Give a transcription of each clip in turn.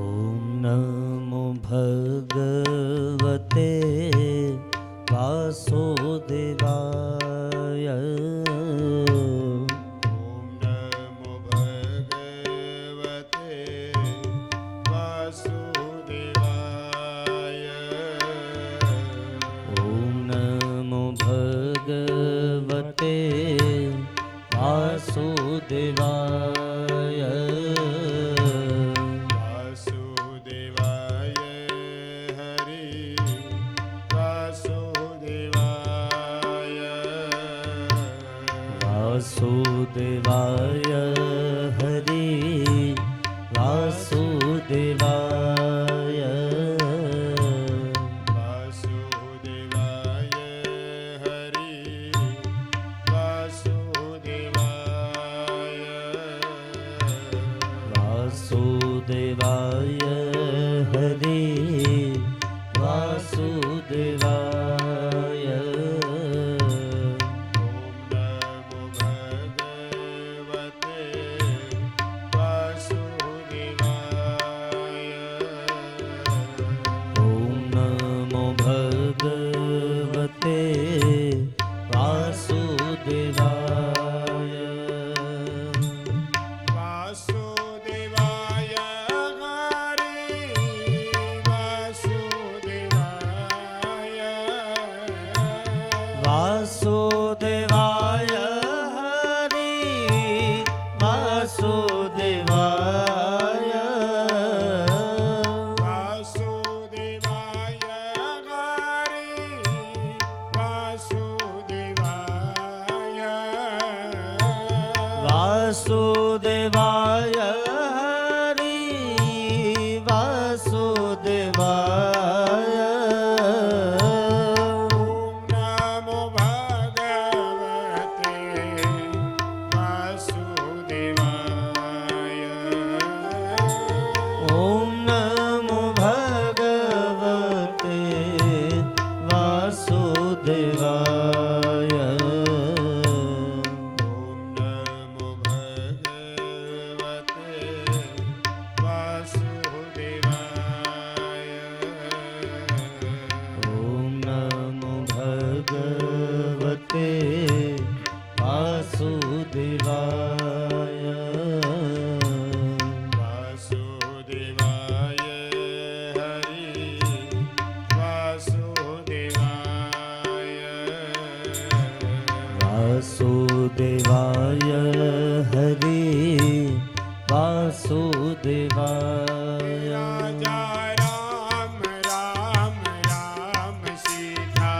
ॐ नमो भगवते वासुदेवाय। वासुदेवाय वासुदेवाय हरि वासुदेवाय वासुदेवाय हरि वासुदेवाय वासुदेवाय हरि वासुदेवाय वासुदेवाय हरि वासुदेवाय। ॐ नमो भगवते वासुदेवाय। वासुदेवाय हरि वासुदेवाय वासुदेवाय हरि वासुदेवाय वासुदेवाय हरि वासुदेवाय वासुदेवाय हरि वासुदेवाय। ॐ नमो भगवते वासुदेवाय। ॐ नमो भगवते वासुदेवाय। वासुदेवाय हरि वासुदेवाय वासुदेवाय हरि वासुदेवाय। राजा राम राम राम सीता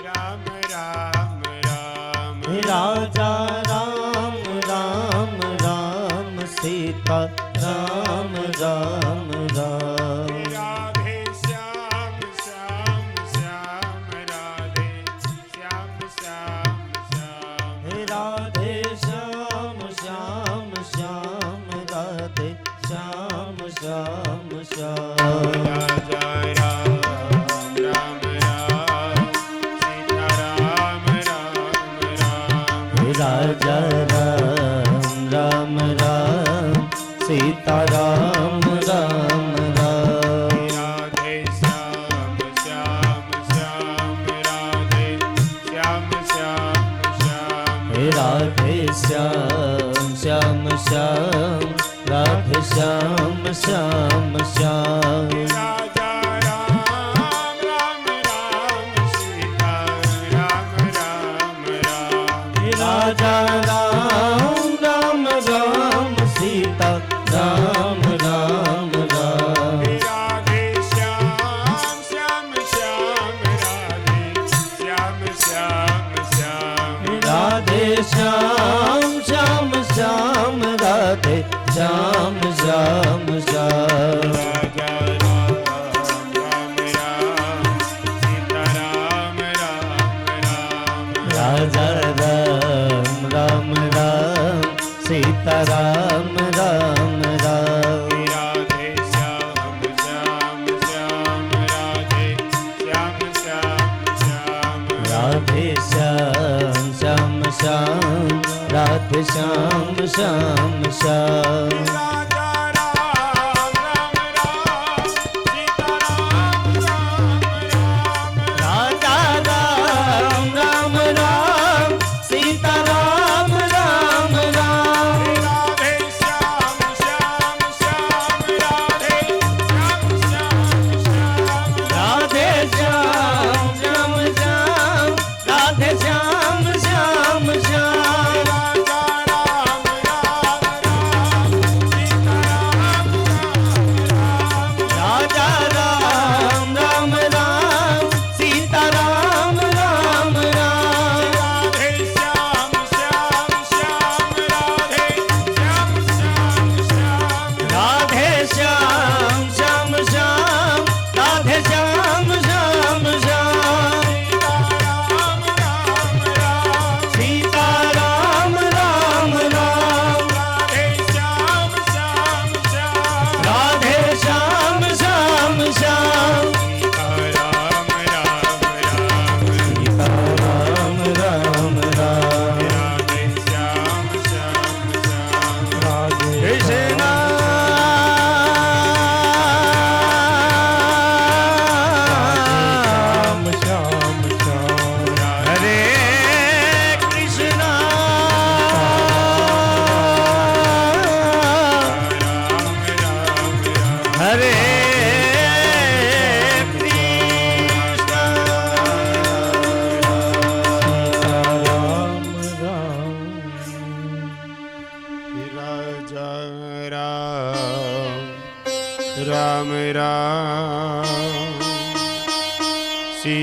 राम राम राम राजा राम राम राम सीता राम राम राम। राधे श्याम श्याम श्याम राधे श्याम श्याम श्याम राधे श्याम श्याम श्याम राधे श्याम श्याम श्याम। राजा राम राम राम सीता राम राम राम राजा राम राम राम सीता राम राम राम। राधे श्याम श्याम श्याम राधे श्याम श्याम श्याम राधे श्याम श्याम श्याम राधे श्याम श्याम श्याम। राजा राम राम राम सीता राम राम राम राजा राम राम राम सीता राम राम राम। राधे श्याम श्याम श्याम राधे श्याम श्याम श्याम राधे श्याम श्याम श्याम राधे श्याम श्याम श्याम। राजा राम राम राम सीता राम राम राम राजा राम राम राम सीता राम राम राम। राधे श्याम श्याम श्याम राधे श्याम श्याम श्याम राधे श्याम श्याम श्याम राधे श्याम श्याम श्याम। राजा राम राम राम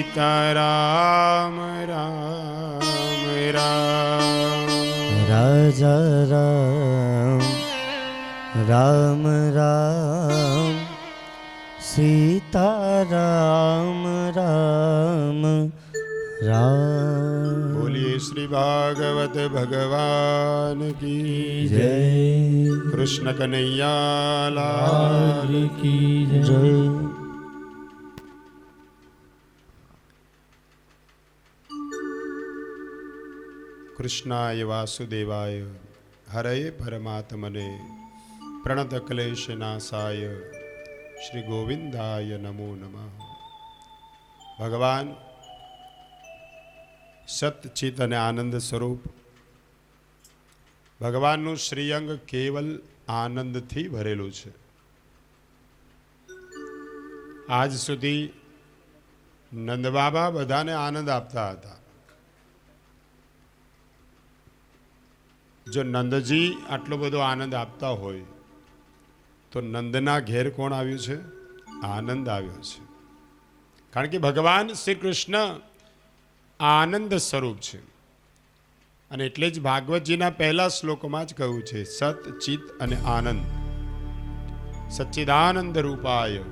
સીતારામ રામ રામ રાજા રામ રામ રામ સીતારામ રામ રામ બોલીએ શ્રી ભાગવત ભગવાન કી જય કૃષ્ણ કનૈયા લાલ કી જય. કૃષ્ણાય વાસુદેવાય હરે પરમાત્મને પ્રણત ક્લેશ નાશાય શ્રી ગોવિંદાય નમો નમઃ. ભગવાન સતચિત અને આનંદ સ્વરૂપ ભગવાનનું શ્રીઅંગ કેવલ આનંદથી ભરેલું છે. આજ સુધી નંદબાબા બધાને આનંદ આપતા હતા. જો નંદજી આટલો બધો આનંદ આપતા હોય તો નંદના ઘેર કોણ આવ્યું છે? આનંદ આવ્યો છે. કારણ કે ભગવાન શ્રી કૃષ્ણ આનંદ સ્વરૂપ છે. અને એટલે જ ભાગવતજીના પહેલા શ્લોકમાં જ કહ્યું છે સત ચિત અને આનંદ સચ્ચિદાનંદ રૂપાય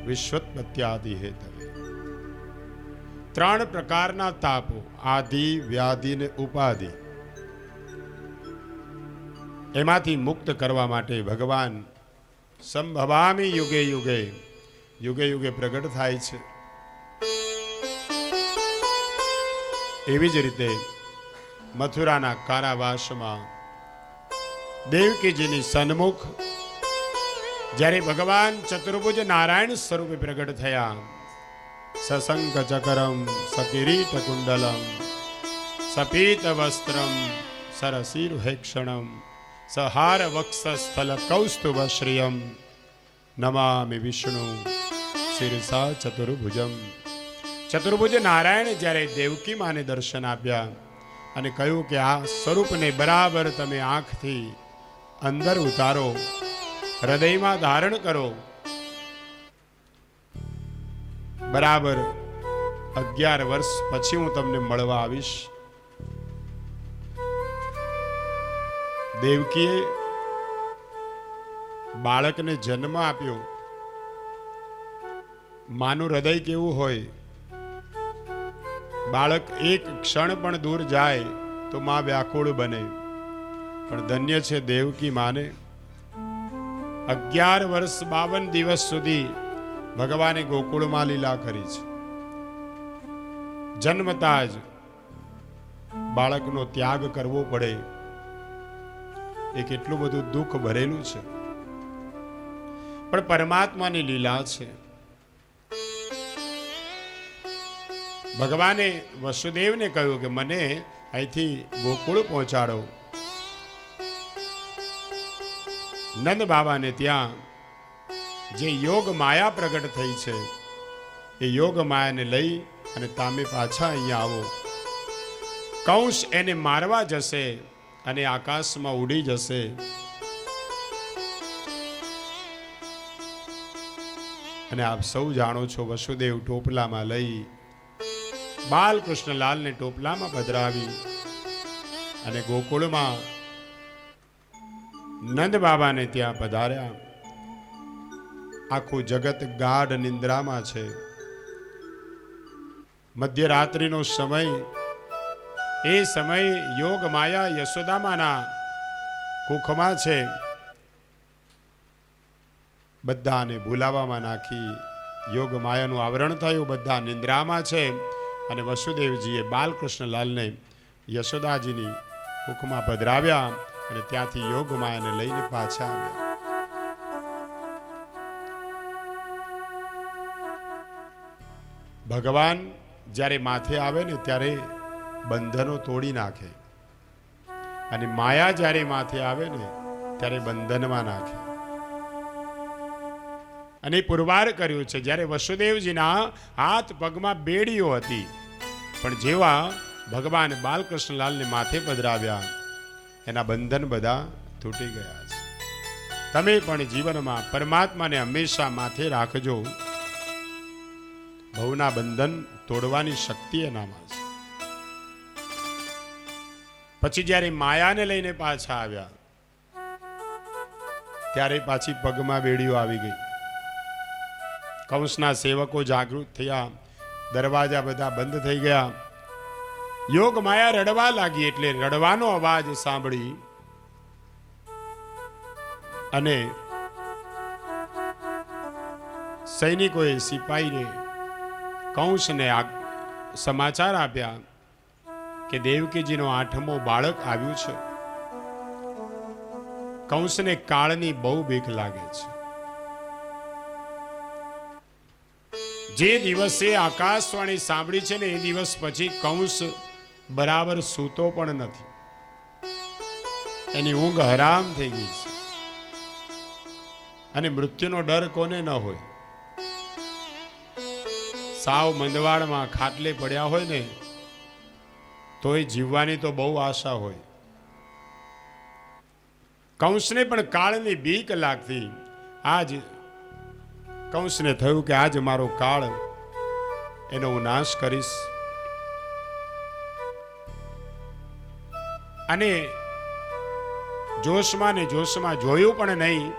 વિશ્વોત્પત્યાદિ હેતવે. ત્રણ પ્રકારના તાપો આદિ વ્યાધિ ને ઉપાધિ એમાંથી મુક્ત કરવા માટે ભગવાન સંભવામી યુગે યુગે યુગે યુગે પ્રગટ થાય છે. એવી જ રીતે મથુરાના કારાવાસમાં દેવકીજીની સન્મુખ જ્યારે ભગવાન ચતુર્ભુજ નારાયણ સ્વરૂપે પ્રગટ થયા સશંક ચકરમ સકિરીટ કુંડલમ સપીત વસ્ત્રમ સરસીરુહેક્ષણમ સહાર વક્ષસ્થલ કૌસ્તુભ શ્રિયમ નમામિ વિષ્ણુ શિરસા ચતુર્ભુજમ. ચતુર્ભુજ નારાયણ જ્યારે દેવકી માને દર્શન આપ્યા અને કહ્યું કે આ સ્વરૂપને બરાબર તમે આંખથી અંદર ઉતારો, હૃદયમાં ધારણ કરો. બરાબર 11 વર્ષ પછી હું તમને મળવા આવીશ. દેવકીએ બાળકને જન્મ આપ્યો. માનું હૃદય કેવું હોય? બાળક એક ક્ષણ પણ દૂર જાય તો માં વ્યાકુળ બને. પણ ધન્ય છે દેવકી માને 11 વર્ષ 52 દિવસ સુધી ભગવાને ગોકુળમાં લીલા કરી છે. જન્મતા જ બાળકનો ત્યાગ કરવો પડે એ કેટલું બધું દુઃખ ભરેલું છે. પણ પરમાત્માની લીલા છે. ભગવાને વસુદેવને કહ્યું કે મને અહીંથી ગોકુળ પહોંચાડો. નંદ બાબાને ત્યાં જે યોગ માયા પ્રગટ થઈ છે એ યોગ માયાને લઈ અને તમે પાછા અહીંયા આવો. કંસ એને મારવા જશે અને આકાશમાં ઉડી જશે. અને આપ સૌ જાણો છો વસુદેવ ટોપલામાં લઈ બાલકૃષ્ણલાલને ટોપલામાં પધરાવી અને ગોકુળમાં નંદ બાબાને ત્યાં પધાર્યા. આખું જગત ગાઢ નિંદ્રામાં છે. મધ્યરાત્રિનો સમય, એ સમય યોગ માયા યશોદામાના કુખમાં છે. બધાને ભૂલાવામાં નાખી યોગ માયાનું આવરણ થયું. બધા નિંદ્રામાં છે. અને વસુદેવજીએ બાલકૃષ્ણલાલને યશોદાજીની કુખમાં પધરાવ્યા અને ત્યાંથી યોગ માયાને લઈને પાછા આવ્યા. ભગવાન જ્યારે માથે આવે ને ત્યારે બંધનો તોડી નાખે, અને માયા જ્યારે માથે આવે ને ત્યારે બંધનમાં નાખે. અને પુરવાર કર્યું છે જ્યારે વસુદેવજીના હાથ પગમાં બેડીઓ હતી, પણ જેવા ભગવાન બાલકૃષ્ણલાલને માથે પધરાવ્યા એના બંધન બધા તૂટી ગયા છે. તમે પણ જીવનમાં પરમાત્માને હંમેશા માથે રાખજો. ભવના બંધન તોડવાની શક્તિ એનામાં છે. પછી જ્યારે માયાને લઈને પાછા આવ્યા ત્યારે પાછી પગમાં બેડીઓ આવી ગઈ. કંસના સેવકો જાગૃત થયા, દરવાજા બધા બંધ થઈ ગયા. યોગ માયા રડવા લાગી, એટલે રડવાનો અવાજ સાંભળી અને સૈનિકોએ સિપાહીને કંસને સમાચાર આપ્યા કે દેવકીજીનો 8મો બાળક આવ્યું છે. કંસને કાળની બહુ બીક લાગે છે. જે દિવસે આકાશવાણી સાંભળી છે ને એ દિવસ પછી કંસ બરાબર સૂતો પણ નથી. એની ઊંઘ હરામ થઈ ગઈ છે. અને મૃત્યુનો ડર કોને ન હોય? સાવ મંદવાડમાં ખાટલે પડ્યા હોય ને તોય જીવવાની તો બહુ આશા હોય. કંસને પણ કાળની બીક લાગતી. આજ કંસને થયું કે આજ મારો કાળ, એનો હું નાશ કરીશ. અને જોશમાં ને જોશમાં જોયું પણ નહીં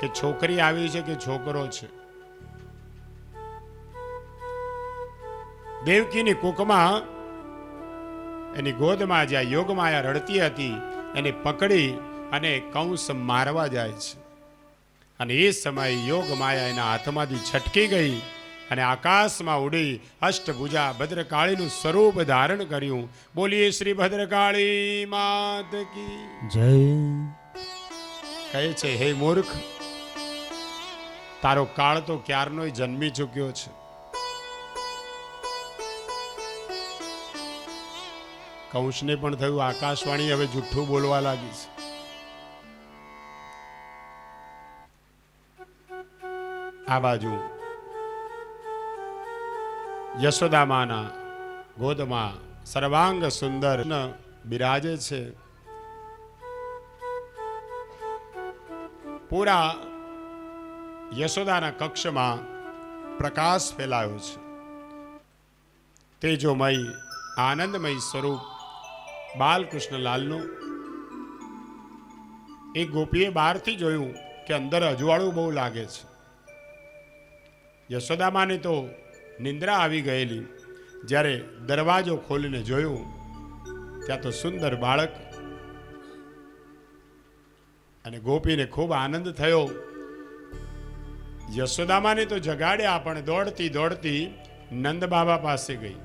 કે છોકરી આવી છે કે છોકરો છે. દેવકીની કુકમાં એની ગોદમાં જ્યાં યોગમાયા રડતી હતી એને પકડી અને કંસ મારવા જાય છે. અને એ સમયે યોગમાયા એના હાથમાંથી છટકી ગઈ અને આકાશમાં ઉડી અષ્ટભુજા ભદ્રકાળીનું સ્વરૂપ ધારણ કર્યું. બોલીએ શ્રી ભદ્રકાળી માત કી જય. કહે છે, હે મૂર્ખ, તારો કાળ તો ક્યારનોય જન્મી ચૂક્યો છે. કંસને પણ થયું આકાશવાણી હવે જુઠ્ઠું બોલવા લાગી છે. આ બાજુ યશોદામાના ગોદમાં સર્વાંગ સુંદર બિરાજે છે. પૂરા યશોદાના કક્ષમાં પ્રકાશ ફેલાયો છે. તેજોમય આનંદમય સ્વરૂપ બાલકૃષ્ણલાલનું. એક ગોપીએ બહારથી જોયું કે અંદર અજવાળું બહુ લાગે છે. યશોદામાને તો નિંદ્રા આવી ગયેલી. જ્યારે દરવાજો ખોલીને જોયું ત્યાં તો સુંદર બાળક. અને ગોપીને ખૂબ આનંદ થયો. યશોદામાને તો જગાડ્યા, પણ દોડતી દોડતી નંદ બાબા પાસે ગઈ.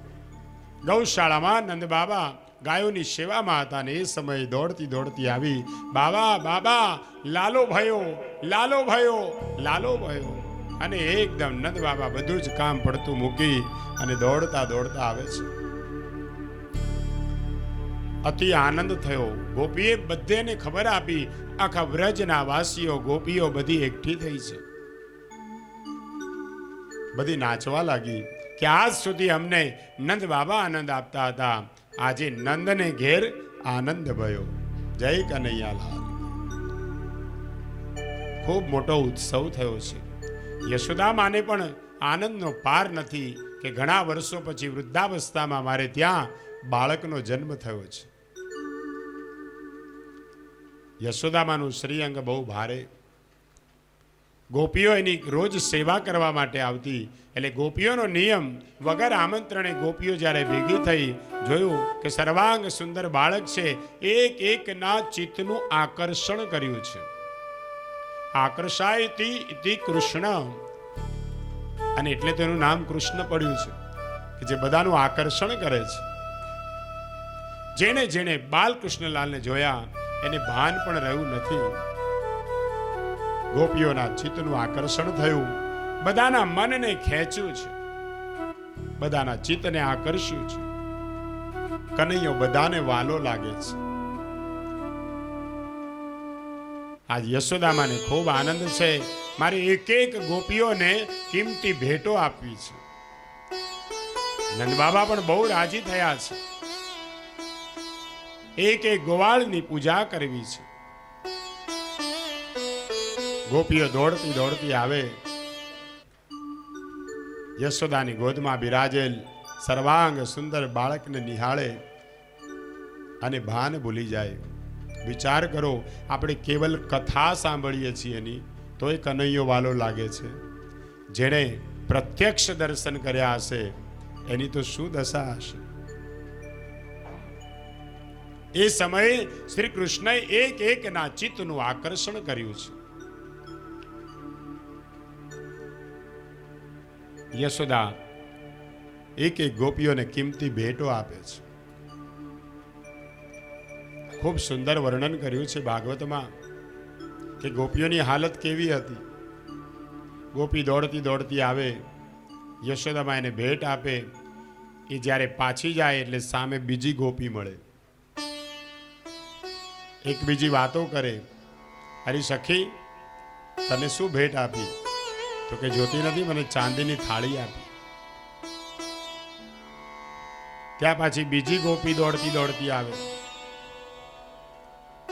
ગૌશાળામાં નંદ બાબા ગાયોની સેવામાં હતા અને એ સમયે દોડતી દોડતી આવી, બાબા બાબા, લાલો ભયો, લાલો ભયો, લાલો ભયો. અને એકદમ નંદ બાબા બધું જ કામ પડતું મૂકી અને દોડતા દોડતા આવે છે. અતિ આનંદ થયો. ગોપીએ બધેને ખબર આપી. આખા વ્રજના વાસીઓ, ગોપીઓ બધી એકઠી થઈ છે. બધી નાચવા લાગી કે આજ સુધી અમને નંદ બાબા આનંદ આપતા હતા, આજે નંદને ઘેર આનંદ ભયો. જય કનૈયાલાલ. ખૂબ મોટો ઉત્સવ થયો છે. યશોદામાને પણ આનંદનો પાર નથી કે ઘણા વર્ષો પછી વૃદ્ધાવસ્થામાં મારે ત્યાં બાળકનો જન્મ થયો છે. યશોદામાનું શ્રીઅંગ બહુ ભારે. ગોપીઓ એની રોજ સેવા કરવા માટે આવતી. એટલે ગોપીઓનો નિયમ, વગર આમંત્રણે ગોપીઓ જ્યારે ભેગી થઈ, જોયું કે સર્વાંગ સુંદર બાળક છે. એક એકના ચિત્તનું આકર્ષણ કર્યું છે. આકર્ષાય તિ કૃષ્ણ. અને એટલે તેનું નામ કૃષ્ણ પડ્યું છે કે જે બધાનું આકર્ષણ કરે છે. જેને જેને બાલકૃષ્ણલાલને જોયા એને ભાન પણ રહ્યું નથી. ગોપીઓના ચિત્તનું આકર્ષણ થયું. બધાના મનને ખેંચ્યું છે, બધાના ચિત્તને આકર્ષ્યું છે. કનૈયો બધાને વાલો લાગે છે. આજ યશોદામાને ખૂબ આનંદ છે. મારી એક એક ગોપીઓને કિંમતી ભેટો આપવી છે. નંદ બાબા પણ બહુ રાજી થયા છે. એક એક ગોવાળની પૂજા કરવી છે. ગોપીઓ દોડતી દોડતી આવે યશોદાની ગોદમાં બિરાજેલ સર્વાંગ સુંદર બાળકને નિહાળે અને ભાન ભૂલી જાય. વિચાર કરો, આપણે કેવલ કથા સાંભળીએ છીએ એની તોય કનૈયો વાલો લાગે છે. જેણે પ્રત્યક્ષ દર્શન કર્યા હશે એની તો શું દશા હશે. એ સમયે શ્રી કૃષ્ણએ એક એકના ચિત્તનું આકર્ષણ કર્યું છે. યશોદા એક એક ગોપીઓને કિંમતી ભેટો આપે છે. ખૂબ સુંદર વર્ણન કર્યું છે ભાગવતમાં કે ગોપીઓની હાલત કેવી હતી. ગોપી દોડતી દોડતી આવે, યશોદામાં એને ભેટ આપે. એ જ્યારે પાછી જાય એટલે સામે બીજી ગોપી મળે, એકબીજી વાતો કરે. અરે સખી, તને શું ભેટ આપી? તો કે જોતી નથી, મને ચાંદીની થાળી આપી. ત્યાં પાછી બીજી ગોપી દોડતી દોડતી આવે,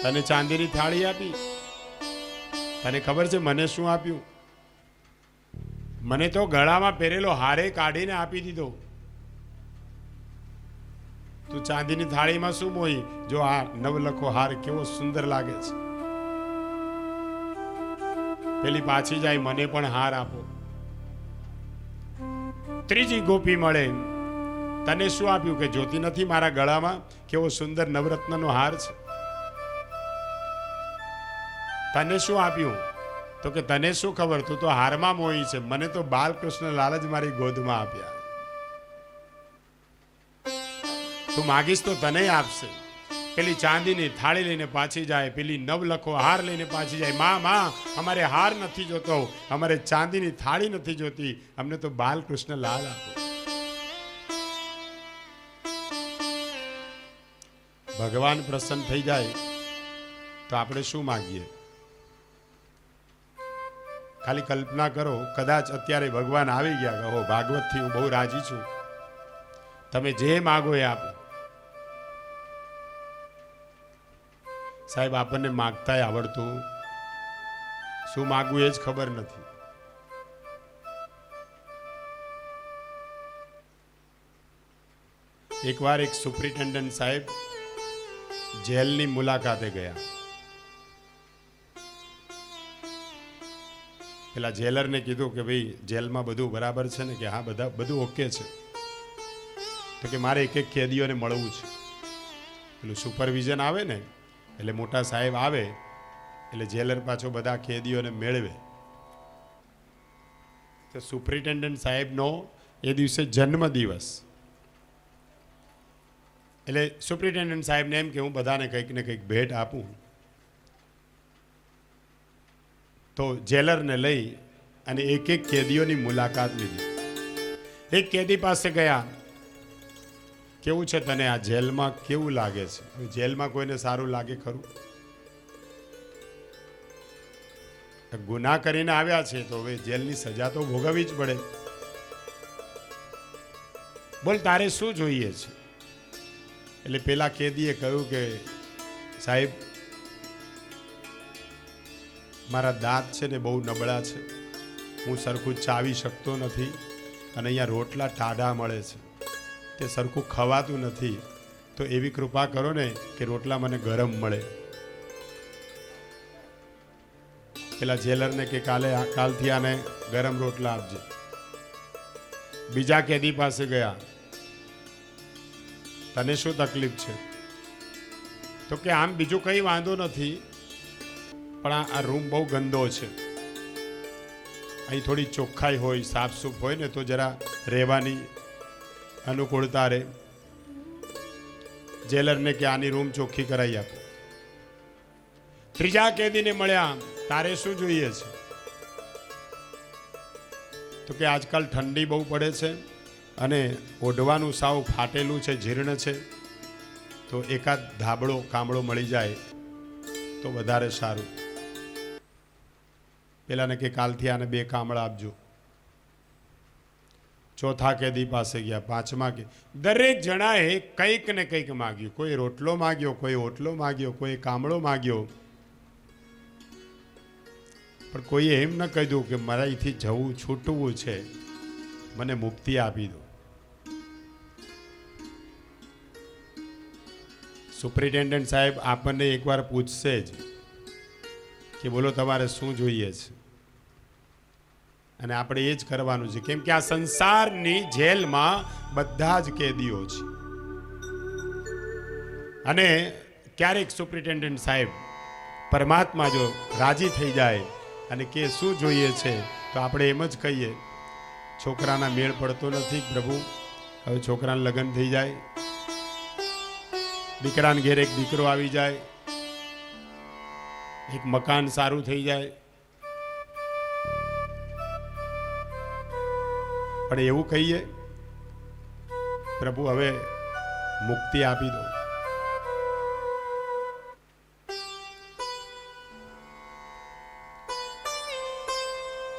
તને ચાંદીની થાળી આપી? તને ખબર છે મને શું આપ્યું? મને તો ગળામાં પહેરેલો હારે કાઢીને આપી દીધો. તું ચાંદીની થાળીમાં શું મોહી? જો આ નવલખો હાર કેવો સુંદર લાગે છે. પેલી પાછી જાય, મને પણ હાર આપો. ત્રીજી ગોપી મળે, તને શું આપ્યું? કે જોતી નથી મારા ગળામાં કેવો સુંદર નવરત્નનો હાર છે. તને શું આપ્યું? તો કે તને શું ખબર, તું તો હારમાં મોહી છે. મને તો બાલકૃષ્ણ લાલ જ મારી ગોદમાં આપ્યા. તું માગીશ તો તને આપશે. પેલી ચાંદીની થાળી લઈને પાછી જાય, પેલી નવલખો હાર લઈને પાછી જાય. માં માં, અમારે હાર નથી જોતો, અમારે ચાંદીની થાળી નથી જોતી, અમને તો બાલકૃષ્ણ લાલ આપો. ભગવાન પ્રસન્ન થઈ જાય તો આપણે શું માગીએ? ખાલી કલ્પના કરો, કદાચ અત્યારે ભગવાન આવી ગયા, કહો ભાગવતથી હું બહુ રાજી છું, તમે જે માગો એ આપો. સાહેબ, આપણને માગતા આવડતું, શું માગવું એ જ ખબર નથી. એકવાર એક સુપ્રિન્ટેન્ડન્ટ સાહેબ જેલની મુલાકાતે ગયા. પેલા જેલરને કીધું કે ભાઈ જેલમાં બધું બરાબર છે ને? કે હા, બધું ઓકે છે. તો કે મારે એક એક કેદીઓને મળવું છે. પેલું સુપરવિઝન આવે ને, એટલે મોટા સાહેબ આવે એટલે જેલર પાછો બધા કેદીઓને મેળવે. તો સુપ્રિન્ટેન્ડન્ટ સાહેબનો એ દિવસે જન્મદિવસ, એટલે સુપ્રિન્ટેન્ડન્ટ સાહેબને એમ કે હું બધાને કંઈક ને કંઈક ભેટ આપું. તો જેલરને લઈ અને એક એક કેદીઓની મુલાકાત લીધી. એક કેદી પાસે ગયા, કેવું છે તને આ જેલમાં, કેવું લાગે છે? જેલમાં કોઈને સારું લાગે ખરું? ગુનાહ કરીને આવ્યા છે તો હવે જેલની સજા તો ભોગવવી જ પડે. બોલ, તારે શું જોઈએ છે? એટલે પેલા કેદીએ કહ્યું કે સાહેબ, મારા દાંત છે ને બહુ નબળા છે, હું સરખું ચાવી શકતો નથી, અને અહીંયા રોટલા ટાઢા મળે છે, તે સરખું ખવાતું નથી. તો એવી કૃપા કરો ને કે રોટલા મને ગરમ મળે. પેલા જેલરને કે કાલથી આને ગરમ રોટલા આપજે. બીજા કેદી પાસે ગયા, તને શું તકલીફ છે? તો કે આમ બીજું કંઈ વાંધો નથી, પણ આ રૂમ બહુ ગંદો છે, અહીં થોડી ચોખ્ખાઈ હોય, સાફસૂફ હોય ને તો જરા રહેવાની અનુકૂળતા રહે. જેલરને કે આની રૂમ ચોખ્ખી કરાવી આપો. ત્રીજા કેદીને મળ્યા, તારે શું જોઈએ છે? તો કે આજકાલ ઠંડી બહુ પડે છે અને ઓઢવાનું સાવ ફાટેલું છે, જીર્ણ છે, તો એકાદ ધાબળો કામળો મળી જાય તો વધારે સારું. પેલાને કે કાલથી આને 2 કામળા આપજો. ચોથા કેદી પાસે ગયા, પાંચમા કે દરેક જણાએ કંઈક ને કંઈક માગ્યું. કોઈ રોટલો માગ્યો, કોઈ ઓટલો માગ્યો, કોઈ કામળો માગ્યો, પણ કોઈએ એમ ન કહ્યું કે મારાથી જવું છૂટવું છે. મને મુક્તિ આપી દો. સુપ્રિન્ટેન્ડન્ટ સાહેબ આપણને એકવાર પૂછશે જ કે બોલો તમારે શું જોઈએ છે, અને આપણે એ જ કરવાનું છે. કેમ કે આ સંસારની જેલમાં બધા જ કેદીઓ છે. અને ક્યારેક સુપ્રિન્ટેન્ડન્ટ સાહેબ પરમાત્મા જો રાજી થઈ જાય અને કે શું જોઈએ છે, તો આપણે એમ જ કહીએ, છોકરાના મેળ પડતો નથી પ્રભુ, હવે છોકરાના લગ્ન થઈ જાય, દીકરાને ઘેર એક દીકરો આવી જાય, એક મકાન સારું થઈ જાય. પણ એવું કહીએ, પ્રભુ હવે મુક્તિ આપી દો.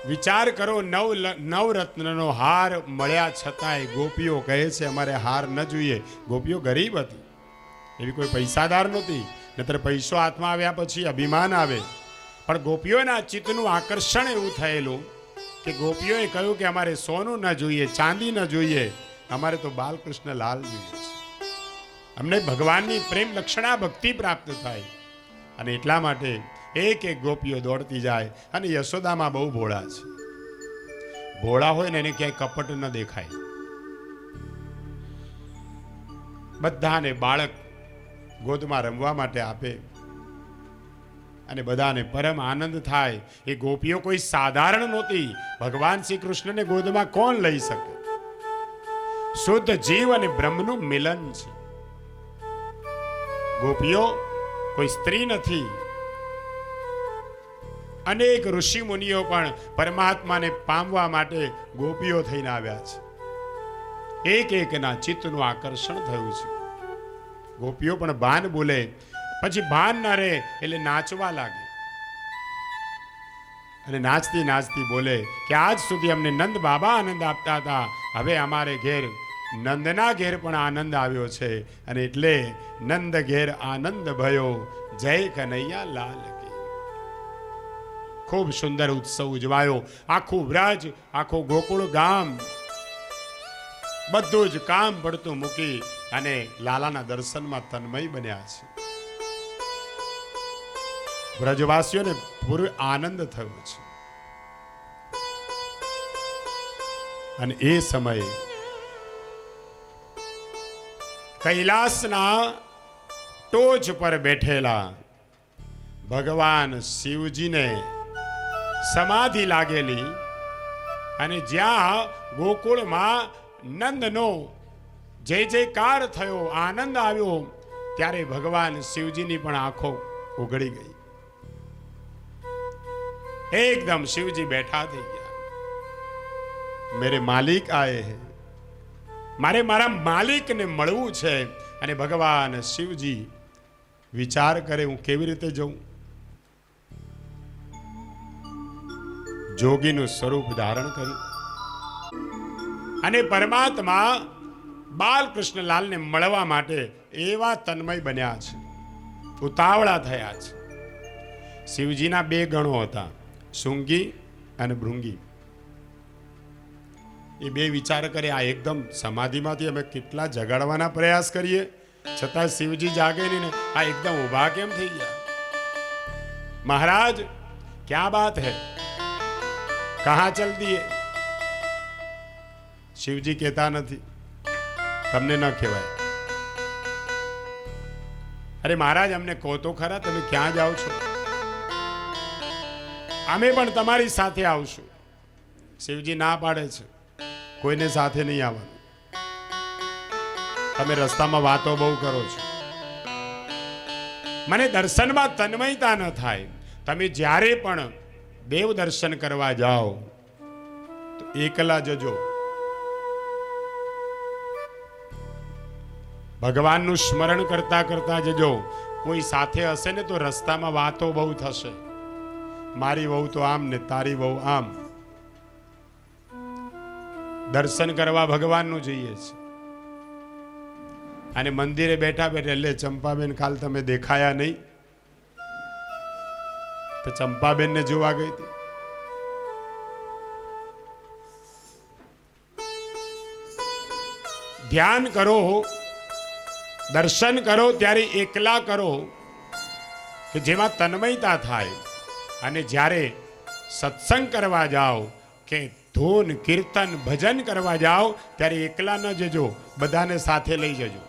વિચાર કરો, નવરત્નનો હાર મળ્યા છતાંય ગોપીઓ કહે છે અમારે હાર ન જોઈએ. ગોપીઓ ગરીબ હતી, એવી કોઈ પૈસાદાર નહોતી. નહીતર પૈસો હાથમાં આવ્યા પછી અભિમાન આવે. પણ ગોપીઓના ચિત્તનું આકર્ષણ એવું થયેલું કે ગોપીઓએ કહ્યું કે અમારે સોનું ન જોઈએ, ચાંદી ન જોઈએ, અમારે તો બાલકૃષ્ણ લાલ જોઈએ છે. અમને ભગવાનની પ્રેમ લક્ષણા ભક્તિ પ્રાપ્ત થાય. અને એટલા માટે એક એક ગોપીઓ દોડતી જાય. અને યશોદામાં બહુ ભોળા છે. ભોળા હોય ને એને ક્યાંય કપટ ન દેખાય. બધાને બાળક ગોદમાં રમવા માટે આપે અને બધાને પરમ આનંદ થાય. એ ગોપીઓ કોઈ સાધારણ નહોતી. ભગવાન શ્રી કૃષ્ણને ગોદમાં કોણ લઈ શકે? શુદ્ધ જીવ અને બ્રહ્મનું મિલન છે. ગોપીઓ કોઈ સ્ત્રી નથી. અનેક ઋષિ મુનિઓ પણ પરમાત્માને પામવા માટે ગોપીઓ થઈને આવ્યા છે. એક એકના ચિત્તનું આકર્ષણ થયું છે. ગોપીઓ પણ ભાન બોલે, પછી ભાન ન રહે એટલે નાચવા લાગે. અને નાચતી નાચતી બોલે કે આજ સુધી અમને નંદ બાબા આનંદ આપતા હતા, હવે અમારે ઘેર નંદના ઘેર પણ આનંદ આવ્યો છે. અને એટલે નંદ ઘેર આનંદ ભયો, જય કનૈયા લાલ કી. ખૂબ સુંદર ઉત્સવ ઉજવાયો. આખું વ્રજ, આખું ગોકુળ ગામ બધું જ કામ પડતું મૂકી અને લાલાના દર્શનમાં તન્મય બન્યા છે. વ્રજવાસીઓને પૂરો આનંદ થયો છે. અને એ સમયે કૈલાસના ટોચ પર બેઠેલા ભગવાન શિવજીને સમાધિ લાગેલી, અને જ્યાં ગોકુળમાં નંદનો જય જયકાર થયો, આનંદ આવ્યો, ત્યારે ભગવાન શિવજીની પણ આંખો ઉઘડી ગઈ. એકદમ શિવજી બેઠા થઈ ગયા. મેરે માલિક આયે હે, મારે મારા માલિકને મળવું છે. અને ભગવાન શિવજી વિચાર કરે, હું કેવી રીતે જઉં? જોગીનું સ્વરૂપ ધારણ કર્યું અને પરમાત્મા બાલકૃષ્ણ લાલને મળવા માટે એવા તન્મય બન્યા છે, ઉતાવળા થયા છે. શિવજીના બે ગણો હતા, શૃંગી અને ભૃંગી. એ બે વિચાર કરે, આ એકદમ સમાધિમાંથી અમે કેટલા જગાડવાના પ્રયાસ કરીએ, છતાં શિવજી જાગે નહીં ને આ એકદમ ઊભા કેમ થઈ ગયા? મહારાજ ક્યા બાત હૈ, કહા ચલ દિએ? શિવજી કહેતા નથી, તમને ન કહેવાય. અરે મહારાજ અમને કહો તો ખરા, તમે ક્યાં જાઓ છો? અમે પણ તમારી સાથે આવશું. શિવજી ના પાડે છે, કોઈને સાથે નહીં આવવાનું. તમે રસ્તામાં વાતો બહુ કરો છો, મને દર્શનમાં તન્મયતા ન થાય. તમે જ્યારે પણ દેવ દર્શન કરવા જાઓ તો એકલા જજો. ભગવાનનું સ્મરણ કરતા કરતા જજો. કોઈ સાથે હશે ને તો રસ્તામાં વાતો બહુ થશે. મારી વહુ તો આમ ને તારી વહુ આમ. દર્શન કરવા ભગવાનનું જઈએ છે. અને મંદિરે બેઠા બેઠા એટલે ચંપાબેન કાલ તમે દેખાયા નહીં, તો ચંપાબેન ને જોવા ગઈ હતી. ધ્યાન કરો, દર્શન કરો ત્યારે એકલા કરો કે જેમાં તન્મયતા થાય. અને જ્યારે સત્સંગ કરવા જાઓ કે ધૂન કીર્તન ભજન કરવા જાઓ ત્યારે એકલા ન જજો, બધાને સાથે લઈ જજો.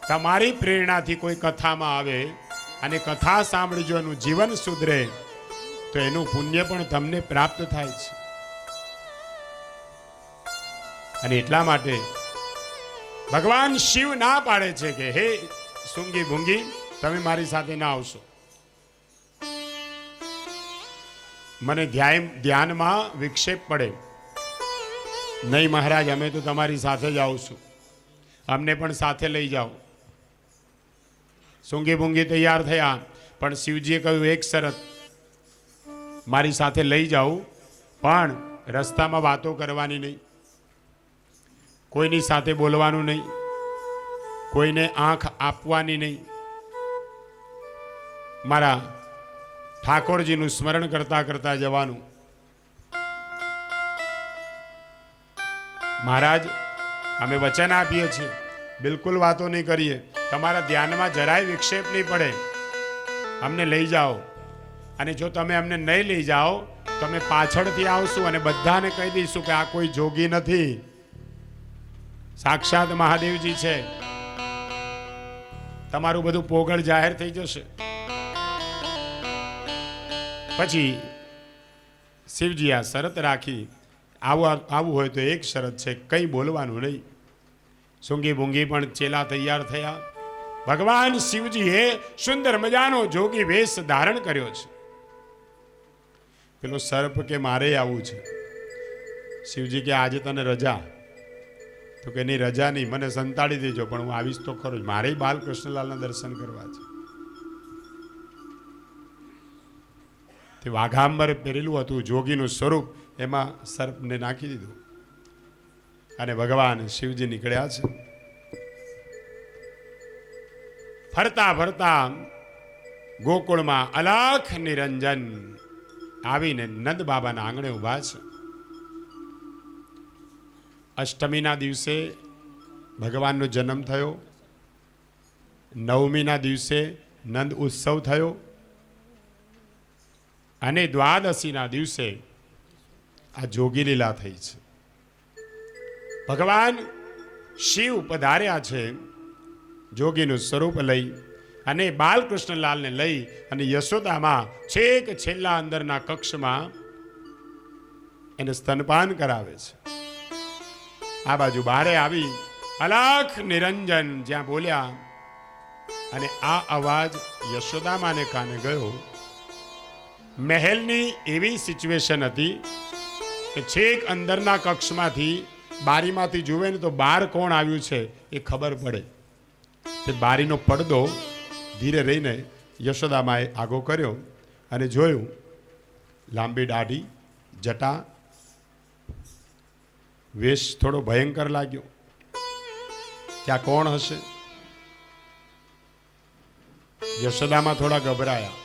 તમારી પ્રેરણાથી કોઈ કથામાં આવે અને કથા સાંભળજો, એનું જીવન સુધરે તો એનું પુણ્ય પણ તમને પ્રાપ્ત થાય છે. અને એટલા માટે ભગવાન શિવ ના પાડે છે કે હે સૂંગી ભૂંગી, તમે મારી સાથે ના આવશો. મને ધ્યાનમાં વિક્ષેપ પડે. નહીં મહારાજ, અમે તો તમારી સાથે જ આવશું, અમને પણ સાથે લઈ જાઓ. સૂંગી ભૂંગી તૈયાર થયા, પણ શિવજીએ કહ્યું એક શરત, મારી સાથે લઈ જાઓ પણ રસ્તામાં વાતો કરવાની નહીં, કોઈની સાથે બોલવાનું નહીં, કોઈને આંખ આપવાની નહીં, મારા ઠાકોરજીનું સ્મરણ કરતા કરતા જવાનું. મહારાજ, અમે વચન આપીએ છીએ, બિલકુલ વાતો નહીં કરીએ, તમારા ધ્યાનમાં જરાય વિક્ષેપ નહીં પડે, અમને લઈ જાઓ. અને જો તમે અમને નહીં લઈ જાઓ તો અમે પાછળથી આવશું અને બધાને કહી દઈશું કે આ કોઈ જોગી નથી, સાક્ષાત મહાદેવજી છે. તમારું બધું પોગળ જાહેર થઈ જશે. પછી શિવજી આ શરત રાખી, આવું હોય તો એક શરત છે, કંઈ બોલવાનું નહીં. સૂંગી ભૂંગી પણ ચેલા તૈયાર થયા. ભગવાન શિવજીએ સુંદર મજાનો જોગી વેશ ધારણ કર્યો છે. પેલો સર્પ કે મારે આવું છે. શિવજી કે આજે તને રજા? તો કે નહીં, રજા નહીં, મને સંતાડી દેજો, પણ હું આવીશ તો ખરો જ, મારે બાલકૃષ્ણલાલના દર્શન કરવા છે. તે વાઘાંબર પહેરેલું હતું જોગીનું સ્વરૂપ, એમાં સર્પને નાખી દીધું અને ભગવાન શિવજી નીકળ્યા છે. ફરતા ફરતા ગોકુળમાં અલખ નિરંજન આવીને નંદ બાબાના આંગણે ઊભા છે. અષ્ટમીના દિવસે ભગવાનનો જન્મ થયો, નવમીના દિવસે નંદ ઉત્સવ થયો અને દ્વાદશીના દિવસે આ જોગી લીલા થઈ છે. ભગવાન શિવ પધાર્યા છે જોગીનું સ્વરૂપ લઈ, અને બાલકૃષ્ણલાલને લઈ અને યશોદામાં છેક છેલ્લા અંદરના કક્ષમાં એને સ્તનપાન કરાવે છે. આ બાજુ બારે આવી અલખ નિરંજન જ્યાં બોલ્યા અને આ અવાજ યશોદામાને કાને ગયો. મહેલની એવી સિચ્યુએશન હતી કે છેક અંદરના કક્ષમાંથી બારીમાંથી જુએ ને તો બહાર કોણ આવ્યું છે એ ખબર પડે. તે બારીનો પડદો ધીરે રહીને યશોદામાએ આગો કર્યો અને જોયું, લાંબી દાઢી, જટા, વેશ થોડો ભયંકર લાગ્યો. ત્યાં કોણ હશે? યશોદામાં થોડા ગભરાયા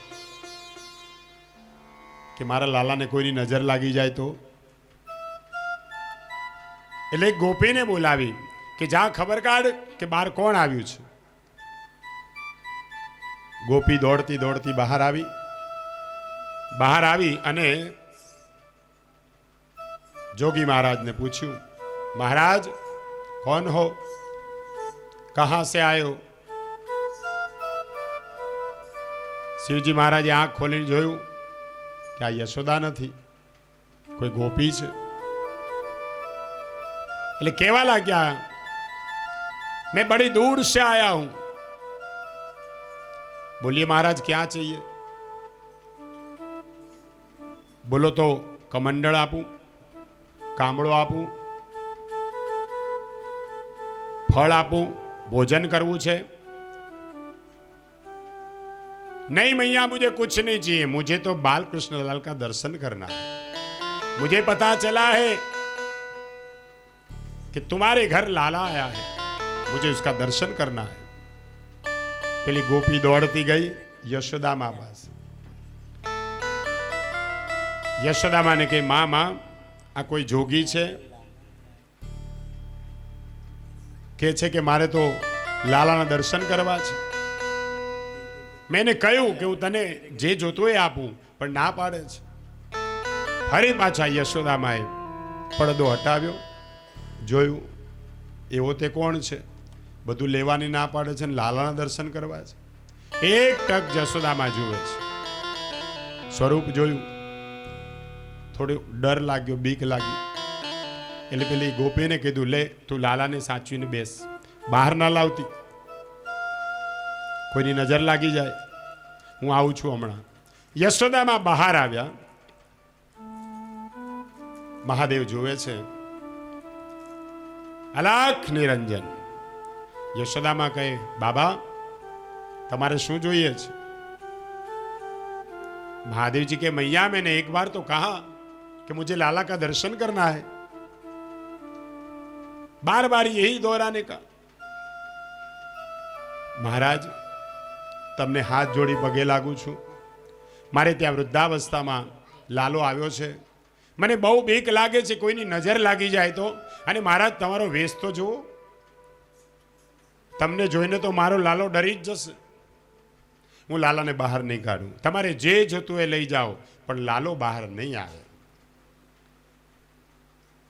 કે મારા લાલાને કોઈની નજર લાગી જાય તો. એટલે ગોપીને બોલાવી કે જા ખબર કાઢ કે બહાર કોણ આવ્યું છે. ગોપી દોડતી દોડતી બહાર આવી અને જોગી મહારાજને પૂછ્યું, મહારાજ कौन हो, कहां से आए हो? શિવજી મહારાજે આંખ ખોલીને જોયું કે આ યશોદા નથી, કોઈ ગોપી છે. એટલે કેવા લાગ્યા, मैं बड़ी दूर से आया हूं. बोलिए महाराज क्या चाहिए? बोलो तो कमंडल आपू, कामड़ो आपू, फल आपू, भोजन करवू छे? नहीं मैया, मुझे कुछ नहीं चाहिए, मुझे तो बालकृष्णलाल का दर्शन करना है. मुझे पता चला है कि तुम्हारे घर लाला आया है, मुझे उसका दर्शन करना है. પેલી ગોપી દોડતી ગઈ યશોદામા પાસે. યશોદામાને કહે, માં આ કોઈ જોગી છે? કહે છે કે મારે તો લાલાના દર્શન કરવા છે. મેં એને કહ્યું કે હું તને જે જોતું એ આપું, પણ ના પાડે છે. ફરી પાછા યશોદામાએ પડદો હટાવ્યો, જોયું એવો તે કોણ છે, બધું લેવાની ના પાડે છે ને લાલાના દર્શન કરવા છે. એક ટક યશોદામાં જુએ છે, સ્વરૂપ જોયું, થોડો ડર લાગ્યો, બીક લાગી. એટલે પેલી ગોપીને કીધું, લે તું લાલાને સાચવીને બેસ, બહાર ના લાવતી, કોઈની નજર લાગી જાય, હું આવું છું હમણાં. યશોદામાં બહાર આવ્યા. મહાદેવ જોવે છે, અલાખ નિરંજન. યશોદામાં કહે, બાબા તમારે શું જોઈએ છે? महादेव जी के मैया मैंने एक बार तो कहा कि मुझे लाला का दर्शन करना है, बार बार यही दोहराने का. महाराज તમને હાથ જોડી પગે લાગુ છું. મારે ત્યાં વૃદ્ધાવસ્થામાં લાલો આવ્યો છે, મને બહુ બીક લાગે છે કોઈની નજર લાગી જાય તો. અને મહારાજ તમારો વેશ તો જુઓ, તમને જોઈને તો મારો લાલો ડરી જ જશે. હું લાલાને બહાર નહીં કાઢું, તમારે જે જોતું એ લઈ જાઓ, પણ લાલો બહાર નહીં આવે.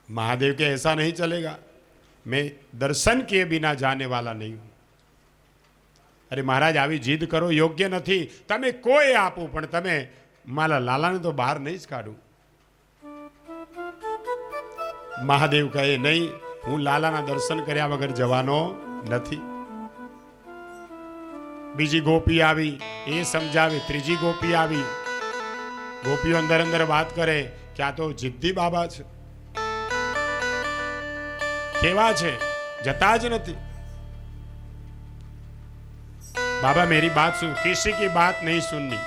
महादेव के ऐसा नहीं चलेगा, मैं दर्शन किए बिना जाने वाला नहीं हूं. अरे महाराज આવી જીદ કરો યોગ્ય નથી. તમે કોઈ આપો પણ તમે મારા લાલાને તો બહાર નહીં જ કાઢું. મહાદેવ કહે, નહીં, હું લાલાના દર્શન કર્યા વગર જવાનો નથી. બીજી ગોપી આવી, એ સમજાવે. ત્રીજી ગોપી આવી, ગોપીઓ અંદર અંદર વાત કરે કે આ તો જિદ્દી બાબા છે, કેવા છે, જતા જ નથી. बाबा मेरी बात सुन, किसी की बात नहीं सुननी,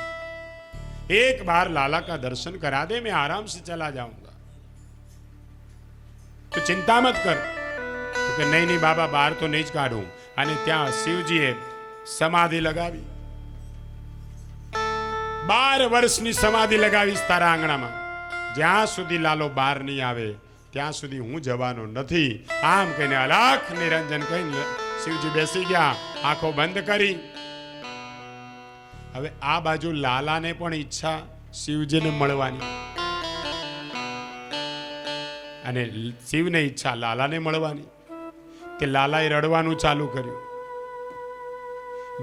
एक बार लाला का दर्शन करा दे, मैं आराम से चला जाऊंगा, तो चिंता मत कर. तो कि नहीं नहीं बाबा, બહાર તો નહીં જ કાઢું. અને ત્યાં શિવજીએ સમાધિ લગાવી, 12 વર્ષની સમાધિ લગાવી તારા આંગણામાં. જ્યાં સુધી લાલો બહાર નહીં આવે ત્યાં સુધી હું જવાનો નથી. આમ કહીને અલાખ નિરંજન કહીને શિવજી બેસી ગયા, આંખો બંધ કરી. હવે આ બાજુ લાલાને પણ ઈચ્છા શિવજીને મળવાની, અને શિવને ઈચ્છા લાલાને મળવાની. તે લાલાએ રડવાનું ચાલુ કર્યું.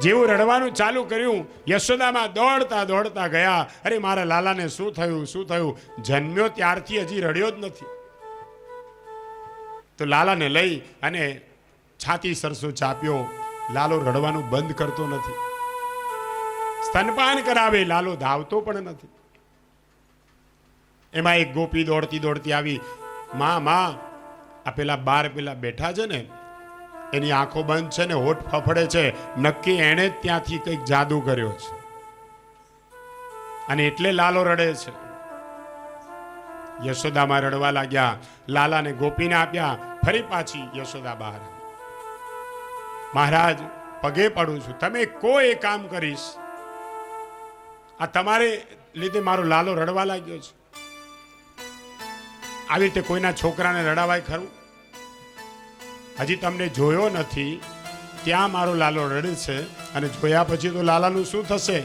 જેવું રડવાનું ચાલુ કર્યું, યશોદામાં દોડતા દોડતા ગયા. અરે મારા લાલાને શું થયું, શું થયું? જન્મ્યો ત્યારથી હજી રડ્યો જ નથી. તો લાલાને લઈ અને છાતી સરસો ચાપ્યો. લાલો રડવાનું બંધ કરતો નથી. સ્તનપાન કરાવે, લાલો ધાવતો પણ નથી. એમાં એક ગોપી દોડતી દોડતી આવી. માં માં, આ પેલા 12 પેલા બેઠા છે ને, એની આંખો બંધ છે ને હોઠ ફફડે છે, નક્કી એણે જ ત્યાંથી કંઈક જાદુ કર્યો છે, અને એટલે લાલો રડે છે. યશોદામાં રડવા લાગ્યા. લાલાને ગોપીને આપ્યા. ફરી પાછી યશોદા બહાર આવી. મહારાજ પગે પડું છું, તમે કોઈ કામ કરીશ, આ તમારે લીધે મારો લાલો રડવા લાગ્યો છે. આવી રીતે કોઈના છોકરાને રડાવાય ખરું? હજી તમને જોયો નથી ત્યાં મારો લાલો રડે છે, અને જોયા પછી તો લાલાનું શું થશે?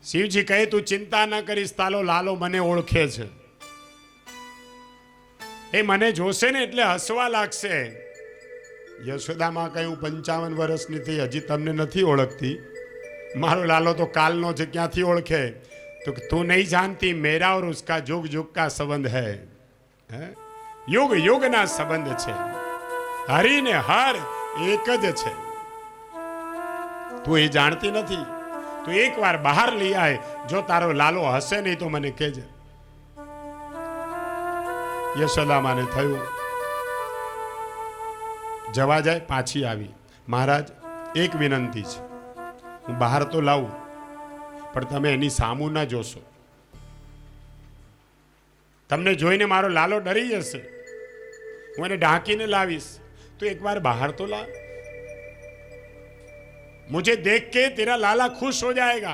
શિવજી કહે, તું ચિંતા ન કરીશ, તાલો લાલો મને ઓળખે છે, એ મને જોશે ને એટલે હસવા લાગશે. યશોદામાં કહ્યું, 55 વર્ષની થઈ, હજી તમને નથી ઓળખતી? મારો લાલો તો કાલનો છે, ક્યાંથી ઓળખે? તો તું નહીં જાનતી, મેરા और उसका जुग जुग का संबंध है, युग युग ના સંબંધ છે. હરિ ને હર એક જ છે, તું એ જાણતી નથી. તું એકવાર બહાર લઈ આય, જો તારો લાલો હશે નહીં તો મને કહેજે. યશોદામાને થયું જવા જાય, પાછી આવી. મહારાજ એક વિનંતી છે, હું બહાર તો લાવું પણ તમે એની સામું ના જોશો. તમને જોઈને મારો લાલો ડરી જશે, હું એને ઢાંકીને લાવીશ. તો એક બાર બહાર તો લા, मुझे देख के तेरा लाला खुश हो जाएगा.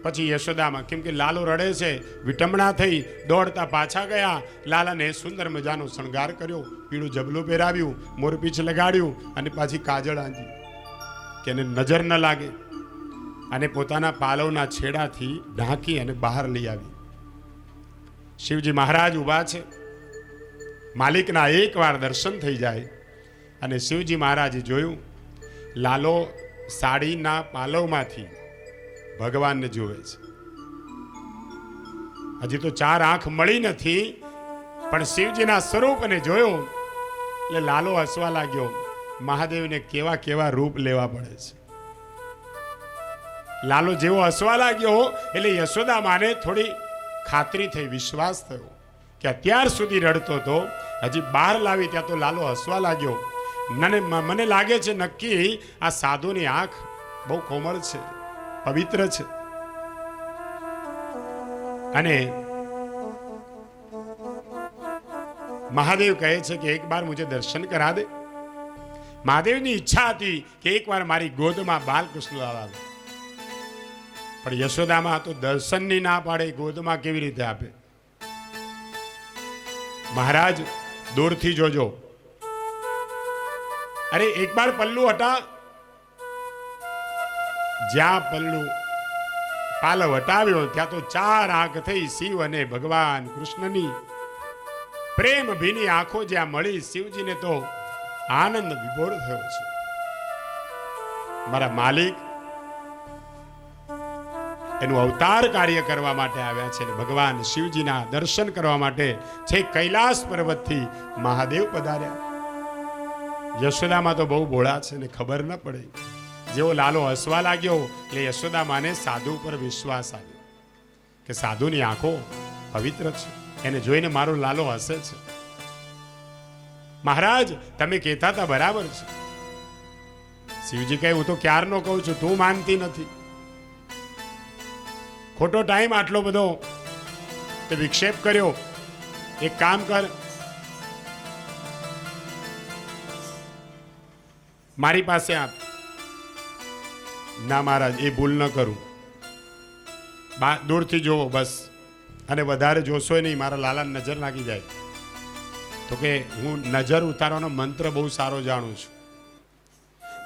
પછી યશોદામાં, કેમ કે લાલો રડે છે, વિટંબણા થઈ, દોડતા પાછા ગયા. લાલાને સુંદર મજાનો શણગાર કર્યો, પીળું જબલું પહેરાવ્યું, મોરપીંછ લગાડ્યું અને પાછી કાજળ આંધી કે એને નજર ન લાગે, અને પોતાના પાલવના છેડાથી ઢાંકી અને બહાર લઈ આવી. શિવજી મહારાજ ઊભા છે. માલિકના એકવાર દર્શન થઈ જાય અને શિવજી મહારાજે જોયું, લાલો સાડીના પાલવમાંથી ભગવાનને જુએ છે. હજી તો 4 આંખ મળી નથી, પણ શિવજીના સ્વરૂપને જોયો એટલે લાલો હસવા લાગ્યો. મહાદેવને કેવા કેવા રૂપ લેવા પડે છે. લાલો જેવો હસવા લાગ્યો એટલે યશોદા માને થોડી ખાતરી થઈ, વિશ્વાસ થયો કે અત્યાર સુધી રડતો હતો, હજી બહાર લાવી ત્યાં તો લાલો હસવા લાગ્યો. મને લાગે છે નક્કી આ સાધુની આંખ બહુ કોમળ છે, પવિત્ર છે. અને મહાદેવ કહે છે કે એક બાર મુझे દર્શન કરા દે. મહાદેવની ઈચ્છા હતી કે એકવાર મારી ગોદમાં બાલકૃષ્ણ આવે, પણ યશોદામાં તો દર્શનની ના પાડે, ગોદમાં કેવી રીતે આપે? મહારાજ દૂરથી જોજો. અરે એક બાર પલ્લુ હટા. જ્યાં પલ્લુ પાલવ હટાવ્યો ત્યાં તો 4 આંખ થઈ શિવ અને ભગવાન કૃષ્ણની. પ્રેમ ભીની આંખો જ્યાં મળી, શિવજીને તો આનંદ વિભોર થયો છે. મારા માલિક એનું અવતાર કાર્ય કરવા માટે આવ્યા છે. ભગવાન શિવજીના દર્શન કરવા માટે છે કૈલાસ પર્વતથી મહાદેવ પધાર્યા. યશોદામાં તો બહુ ભોળા છે ને ખબર ન પડે. જેવો લાલો હસવા લાગ્યો એટલે યશોદા માને સાધુ પર વિશ્વાસ આવ્યો કે સાધુની આંખો પવિત્ર છે, એને જોઈને મારો લાલો હસે છે. મહારાજ તમે કહેતા હતા બરાબર છે. શિવજી કહે, હું તો ક્યારનો કહું છું, તું માનતી નથી. ખોટો ટાઈમ આટલો બધો તે વિક્ષેપ કર્યો. એક કામ કર, મારી પાસે આપ. ના મહારાજ, એ ભૂલ ન કરું. દૂરથી જોવો બસ, અને વધારે જોશો નહીં, મારા લાલાને નજર લાગી જાય. તો કે હું નજર ઉતારવાનો મંત્ર બહુ સારો જાણું છું.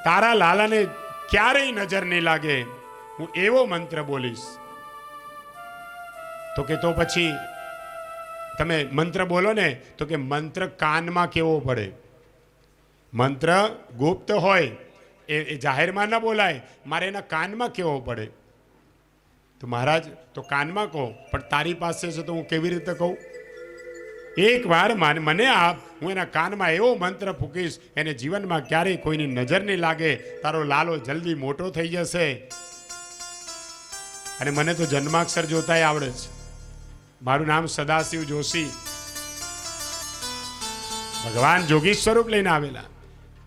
તારા લાલાને ક્યારેય નજર નહીં લાગે, હું એવો મંત્ર બોલીશ. તો કે તો પછી તમે મંત્ર બોલો ને. તો કે મંત્ર કાનમાં કેવો પડે. મંત્ર ગુપ્ત હોય, એ જાહેરમાં ન બોલાય, મારે એના કાનમાં કેવો પડે. તો મહારાજ તો કાનમાં કહો, પણ તારી પાસે છે તો હું કેવી રીતે કહું? એક વાર મને આપ, હું એના કાનમાં એવો મંત્ર ફૂંકીશ, એને જીવનમાં ક્યારેય કોઈની નજર નહીં લાગે. તારો લાલો જલ્દી મોટો થઈ જશે. અને મને તો જન્માક્ષર જોતાય આવડે છે. મારું નામ સદાશિવ જોશી. ભગવાન જોગી સ્વરૂપ લઈને આવેલા.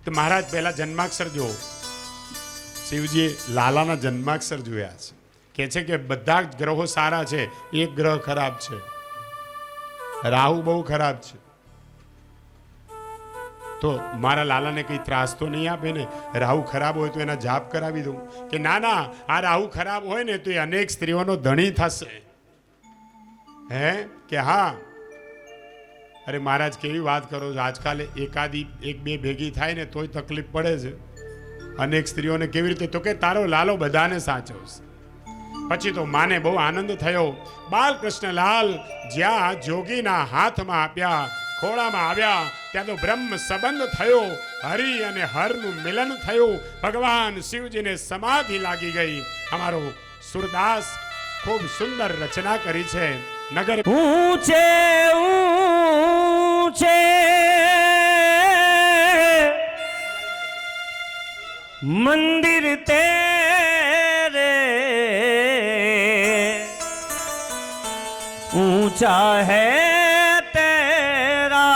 તો મહારાજ પહેલા જન્માક્ષર જુઓ. શિવજીએ લાલાના જન્માક્ષર જોયા છે. કહે છે કે બધા જ ગ્રહો સારા છે, એક ગ્રહ ખરાબ છે, રાહુ બહુ ખરાબ છે. તો મારા લાલાને કઈ ત્રાસ તો નહીં આપે ને? રાહુ ખરાબ હોય તો એના જાપ કરાવી દઉં. કે ના ના, આ રાહુ ખરાબ હોય ને તો એ અનેક સ્ત્રીઓનો ધણી થશે. હે કે હા. અરે મહારાજ કેવી વાત કરો છો. આજકાલ એકાદી 1-2 ભેગી થાય ને તોય તકલીફ પડે છે. અનેક સ્ત્રીઓને કેવી રીતે? તો કે તારો લાલો બધાને સાચવશે. પછી તો માને બહુ આનંદ થયો. બાલકૃષ્ણલાલ જ્યાં જોગીના હાથમાં આપ્યા, ખોળામાં આવ્યા, ત્યાં તો બ્રહ્મ સંબંધ થયો. હરિ અને હરનું મિલન થયું. ભગવાન શિવજીને સમાધિ લાગી ગઈ. અમારો સુરદાસ ખૂબ સુંદર રચના કરી છે. નગર ઊંચે ઊંચે મંદિર તેરે ऊंचा है तेरा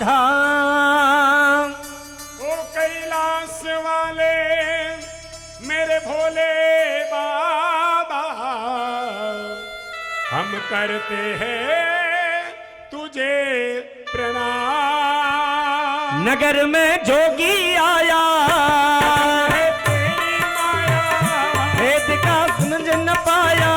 धाम. ओ कैलाश वाले मेरे भोले बाबा, हम करते हैं तुझे प्रणाम. नगर में जोगी आया, भेद का समझ न पाया.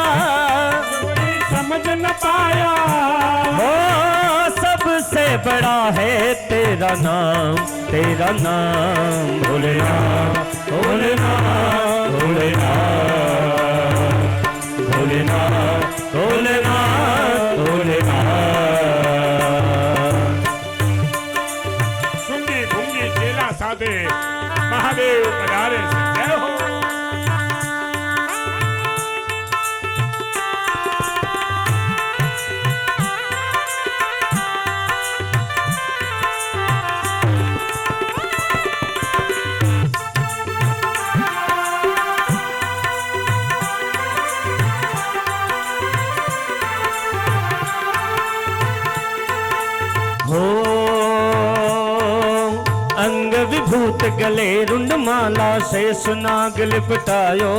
है तेरा नाम भोलेनाथ भोलेनाथ भोलेनाथ भोलेनाथ भोलेनाथ भोलेनाथ। सुंगी भूंगी चेला साधे महादेव पधारे से जय हो। हो अंग विभूत गले रुंडमाला से सुनाग लिपटायो,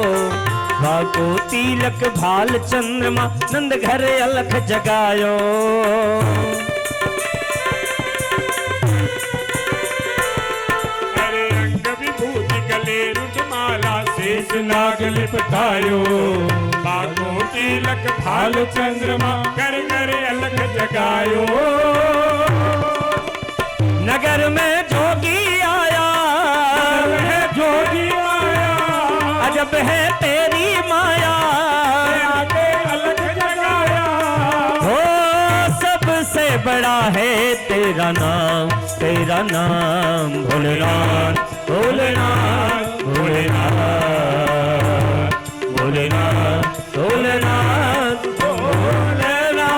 वाको तिलक भाल चंद्रमा नंद घर अलख जगायो। अरे अंग विभूति गले रुंडमाला शेष नाग लिपटायो, बागो तिलक भाल चंद्रमा कर कर अलख जगायो। नगर में जोगी आया है जोगी आया, अजब है तेरी माया, आके अलख जगाया। हो सबसे बड़ा है तेरा नाम भोलेनाथ भोलेनाथ भोलेनाथ भोलेनाथ भोलेनाथ भोलेनाथ।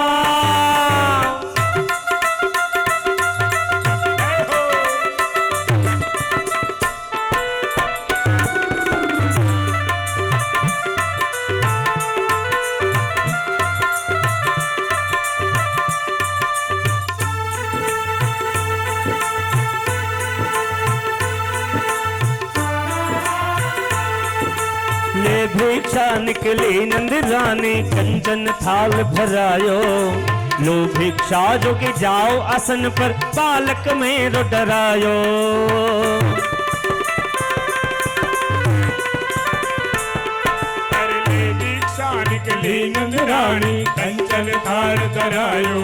ले भिक्षा निकली नंद रानी कंचन थाल भरायो, लो भिक्षा जो कि जाओ आसन पर बालक मेरो डरायो। अरे ले दीक्षा निकली नंद रानी कंचन थाल धरायो,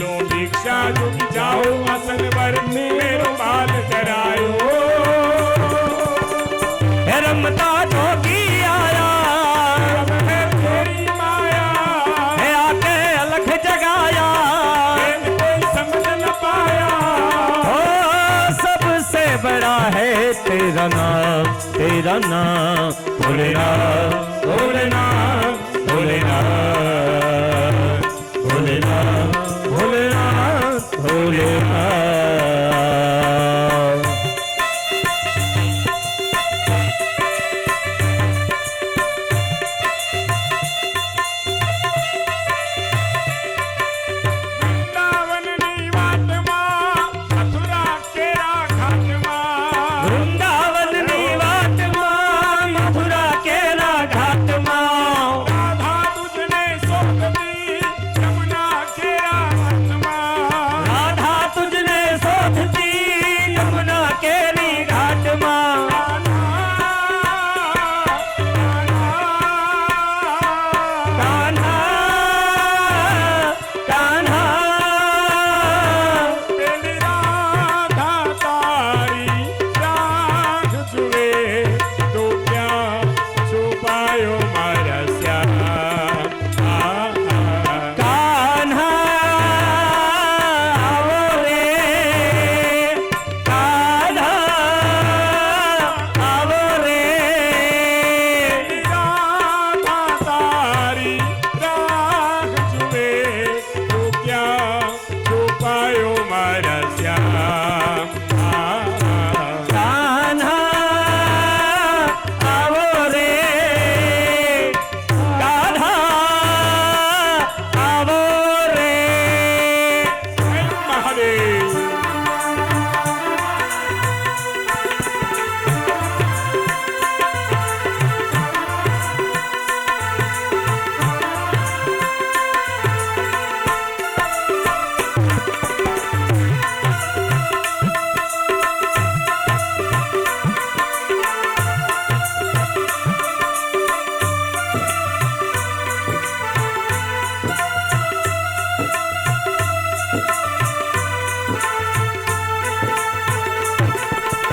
लो भिक्षा जो कि जाओ आसन पर मेरो बाल धरायो। हे रमता जोगी आया, है तेरी माया, हे आके अलख जगाया, कोई समझ न पाया। ओ सबसे बड़ा है तेरा नाम भोलेनाथ भोलेनाथ भोलेनाथ भोलेनाथ भोलेनाथ भोलेनाथ। वृंदावन नी वाट मां, मथुरा केरा घाट मां, वृंदावन नी वाट मां, मथुरा केरा घाट मां, राधा तुझने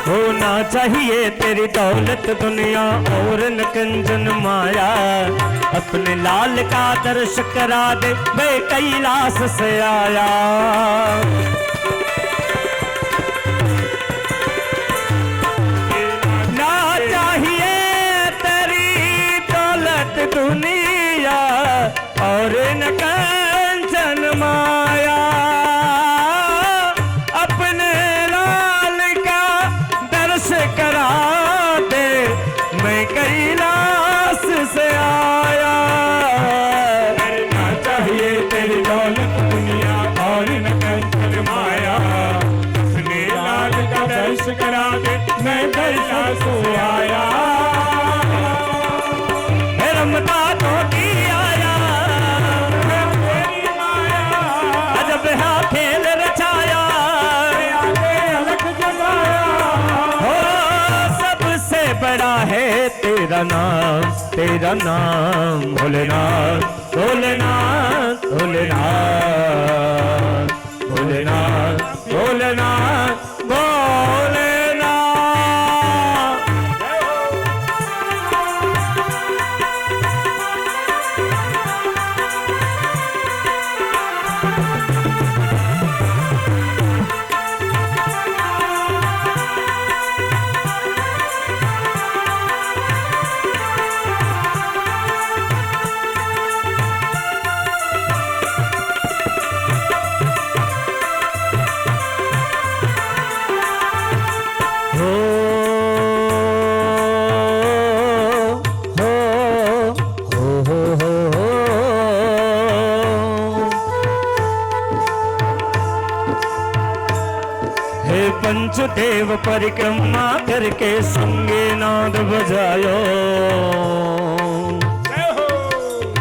होना चाहिए तेरी दौलत दुनिया और न कंचन माया। अपने लाल का दर्श करा दे, मैं कैलाश से आया। ना चाहिए तेरी दौलत दुनिया और न कंचन माया। अपने लाल का दर्श करा दे, मैं कैलाश से आया। करना चाहिए तेरी दौलत दुनिया और न कंचन माया। अपने लाल का दर्श करा दे, मैं कैलाश से आया। हे रमता तो की आया, मैं तेरी माया अजब है खेल रचाया। आगे अलग जगाया। हो सबसे बड़ा है तेरा नाम, तेरा नाम भोलेनाथ, भोलेनाथ, भोलेनाथ, भोलेनाथ, भोलेनाथ, भोलेनाथ। हो हो। हे पंचदेव परिक्रमा करके संगे नाद बजायो। जय हो।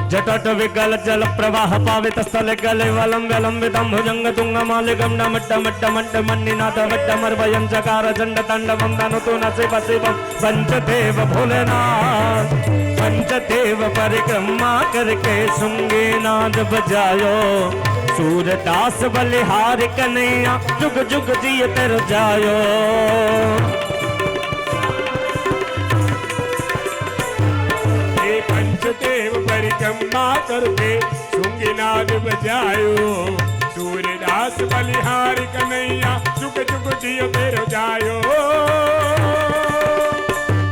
जटट विगल जल प्रवाह पावित स्थल गले वलम विलंबितम भुजंग तुंग मालिकम नमट्ट मट्ट मट्ट मन्निनाथ वट्ट मर्वयं चकार चंड तांडवं तनुतु नसिव शिवम। पंचदेव भोलेनाथ, पंचदेव परिक्रमा करके सुंगे नाद बजायो। सूरदास बलिहार कन्हैया जुग जुग जिय तर जायो। हे पंचदेव परिक्रमा करके सुंगीनाद बजायो। सूर्यदास बलिहार कन्हैया जुग जुग जियो तेरो जायो।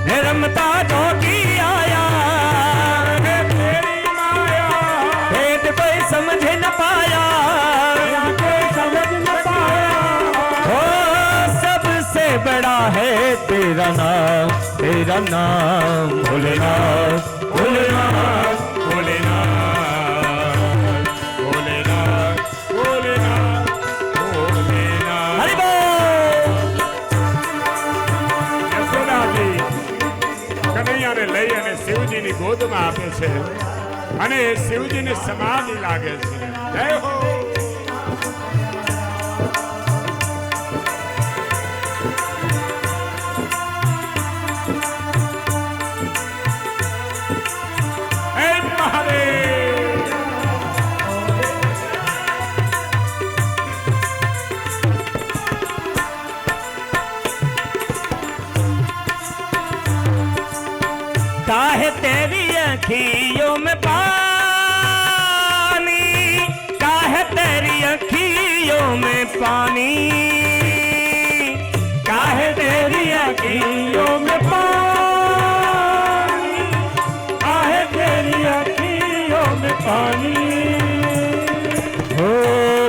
हे रमता जोगी आया, हे तेरी माया भेद कोई समझ न पाया। आगे समझ न पाया। हो सबसे बड़ा है तेरा नाम, तेरा नाम भोलेनाथ, भोलेनाथ। भोलेनाथ, भोलेनाथ, भोलेनाथ, भोलेनाथ। हरि बोल। યશોદાજી કનૈયાને લઈ અને શિવજીની ગોદમાં આપે છે અને શિવજીને સમાધિ લાગે છે. જય હો. હે મહાદેવ. काहे तेरी अखियों में पानी, काहे तेरी अखियों में पानी, काहे तेरी अखियों में पानी, काहे तेरी अखियों में पानी। हो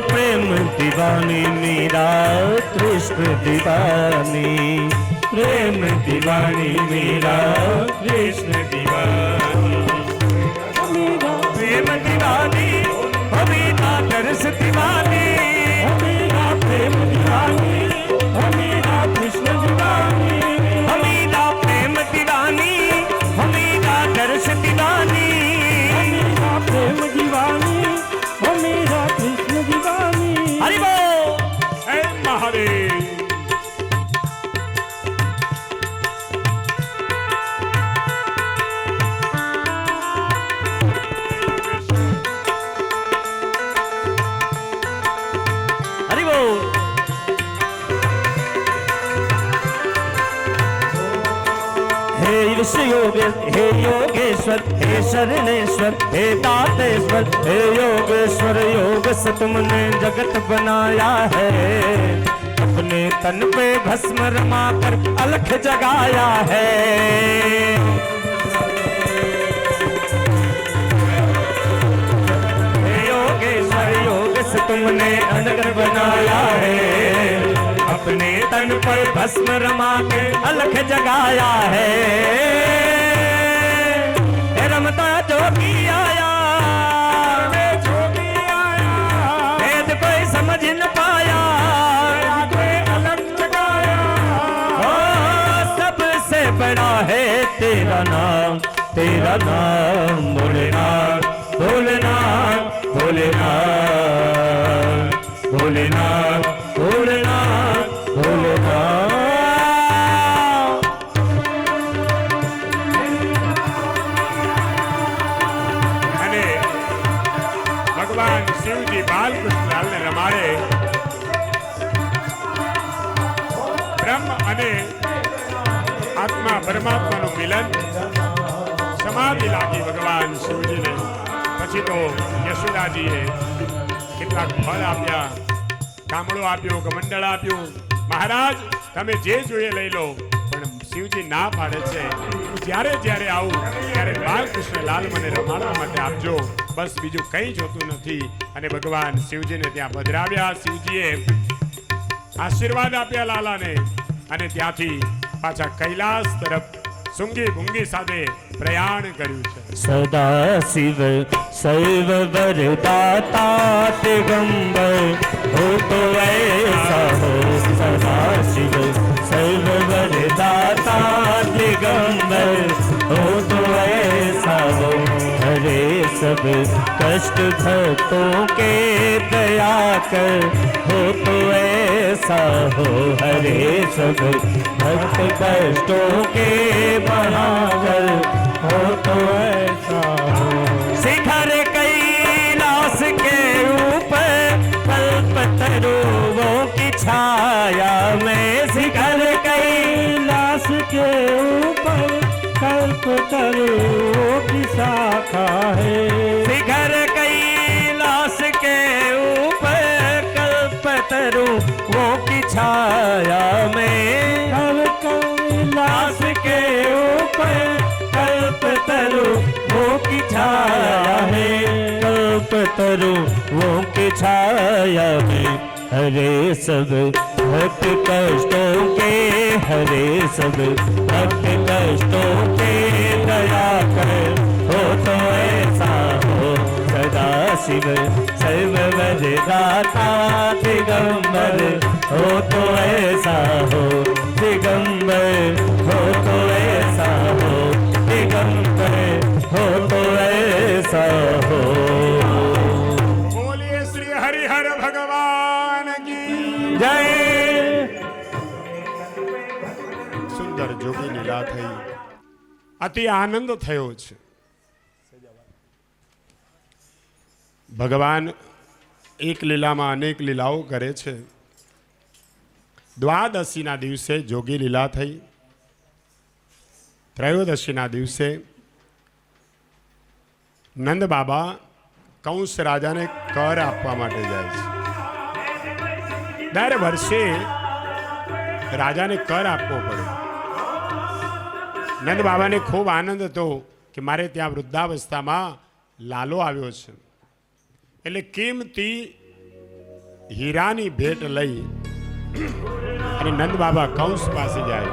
प्रेम दीवानी मेरा कृष्ण दीवानी, प्रेम दीवानी मेरा कृष्ण दीवानी। प्रेम दीवानी हो मेरा दर्श दीवानी, हो मेरा प्रेम दीवानी, हो मेरा कृष्ण दीवानी। हो मेरा प्रेम दीवानी, हो मेरा दर्श दीवानी, हो मेरा प्रेम दीवानी, हो मेरा कृष्ण दीवानी। हरि बोल। હે મહાદેવ. हरि बोल। शीर्ष योगेश हे योगेश्वर हे शरणेश्वर हे दातेश्वर हे योगेश्वर योग से तुमने जगत बनाया है अपने तन पे भस्म रमा कर अलख जगाया है हे योगेश्वर योग से तुमने अनगर बनाया है अपने तन पर भस्म रमा के अलख जगाया है हे रमता जोगी आया वेद कोई समझ न पाया सबसे बड़ा है तेरा नाम भोलेनाथ भोलेनाथ भोलेनाथ भोलेनाथ भोलेनाथ भोलेनाथ અને ભગવાન શિવજી બાલકૃષ્ણલાલને રમાડે બ્રહ્મ અને આત્મા પરમાત્માનું મિલન સમાધિ લાગી ભગવાન શિવજીને પછી તો યશોદાજીએ કેટલાક ફળ આપ્યા કામળો આપ્યો કમંડળ આપ્યું મહારાજ તમે જે જોઈએ લઈ લો પણ શિવજી ના પાડે છે જ્યારે જ્યારે આવું ત્યારે બાલકૃષ્ણલાલ મને રમાડવા માટે આપજો બસ બીજું કંઈ જોતું નથી અને ભગવાન શિવજીને ત્યાં પધરાવ્યા શિવજીએ આશીર્વાદ આપ્યા લાલાને અને ત્યાંથી પાછા કૈલાસ તરફ સુંગી ભૂંગી સાથે પ્રયાણ કર્યું છે सदा शिव सर्व वरदाता दिगंबर हो तो ऐसा हो सदा शिव सर्व वरदाता दिगंबर हो तो ऐसा हो हरे सब कष्ट भक्तों के दया कर हो तो ऐसा हो हरे सब भक्त कष्टों के महावर हो तो ऐसा हो शिखर कैलाश के ऊपर कल्पतरुओं की छाया में शिखर कैलाश के ऊपर कल्पतरुओं की शाखा है शिखर कैलाश के ऊपर कल्पतरुओं की छाया में कैलाश के ऊपर कल्पतरु वो की छाया है कल्पतरु वो की छाया में हरे सब भक्त कष्टों के हरे सब भक्त कष्टों के दया कर हो तो ऐसा हो सदा शिव सर्व वरदाता दिगंबर हो तो ऐसा हो दिगंबर हो तो ऐसा हो दिगंबर हो तो ऐसा हो બોલીએ શ્રી હરિહર ભગવાન કી जय સુંદર જોગી લીલા થઈ અતિ આનંદ થયો છે ભગવાન એક લીલામાં અનેક લીલાઓ કરે છે દ્વાદશીના દિવસે જોગી લીલા થઈ ત્રયોદશીના દિવસે નંદ બાબા કંસ રાજાને કર આપવા માટે જાય છે દર વર્ષે રાજાને કર આપવો પડે નંદ બાબાને ખૂબ આનંદ હતો કે મારે ત્યાં વૃદ્ધાવસ્થામાં લાલો આવ્યો છે એટલે કિંમતી હીરાની ભેટ લઈ અને નંદ બાબા કંસ પાસે જાય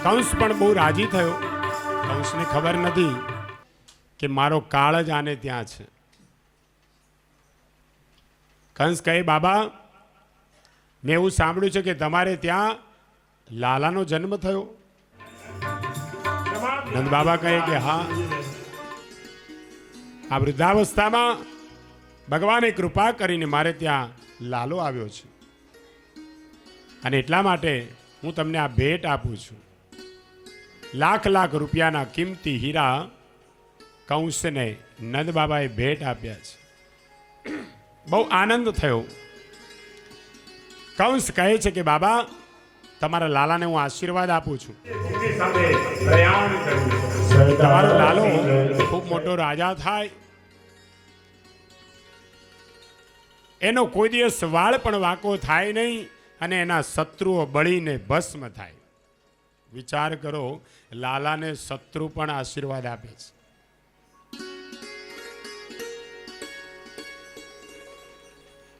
કંસ પણ બહુ રાજી થયો કંસને ખબર નથી કે મારો કાળ જ આને ત્યાં છે કંસ કહે બાબા મેં એવું સાંભળ્યું છે કે તમારે ત્યાં લાલાનો જન્મ થયો નંદ બાબા કહે કે હા આ વૃદ્ધાવસ્થામાં ભગવાને કૃપા કરીને મારે ત્યાં લાલો આવ્યો છે અને એટલા માટે હું તમને આ ભેટ આપું છું લાખ લાખ રૂપિયાના કિંમતી હીરા કંસને નંદ બાબાએ ભેટ આપ્યા છે બહુ આનંદ થયો કંસ કહે છે કે બાબા તમારા લાલાને હું આશીર્વાદ આપું છું. એની સાથે પ્રયાણ કરવું તમારો લાલો ખૂબ મોટો રાજા થાય, એનો કોઈ દિવસ વાળ પણ વાંકો થાય નહીં અને એના શત્રુઓ બળીને ભસ્મ થાય. વિચાર કરો, લાલાને શત્રુ પણ આશીર્વાદ આપે છે.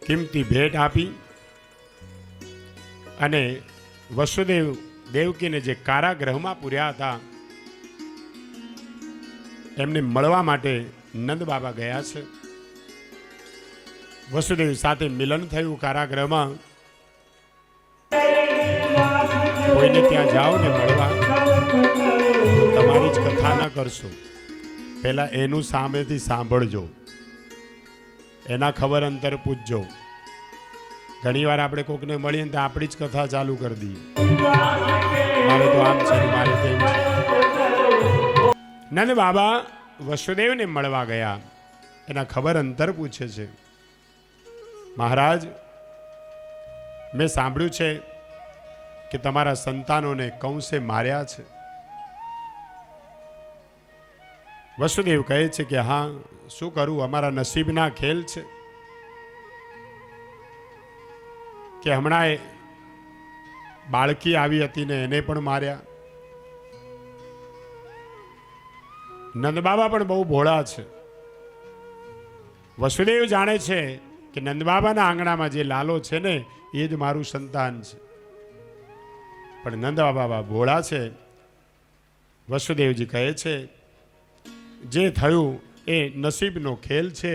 કિંમતી ભેટ આપી અને વસુદેવ દેવકીને જે કારાગૃહમાં પૂર્યા હતા એમને મળવા માટે નંદ બાબા ગયા છે. વસુદેવ સાથે મિલન થયું કારાગૃહમાં. કોઈને ત્યાં જાઓ ને મળવા, તમારી જ કથા ન કરશો, પહેલા એનું સામેથી સાંભળજો, એના ખબર અંતર પૂછજો. ઘણી વાર આપણે કોકને મળીએ ને તો આપણી જ કથા ચાલુ કરી દઈએ, મારે તો આમ છે, મારે તેમ છે. નંદ બાબા વસુદેવને મળવા ગયા, એના ખબર અંતર પૂછે છે. મહારાજ, મેં સાંભળ્યું છે કે તમારા સંતાનોને કંસે માર્યા છે. વસુદેવ કહે છે કે હા, શું કરું, અમારા નસીબના ખેલ છે કે હમણાં બાળકી આવી હતી ને એને પણ માર્યા. નંદબાબા પણ બહુ ભોળા છે. વસુદેવ જાણે છે કે નંદબાબાના આંગણામાં જે લાલો છે ને એ જ મારું સંતાન છે, પણ નંદબાબા ભોળા છે. વસુદેવજી કહે છે જે થયું એ નસીબનો ખેલ છે,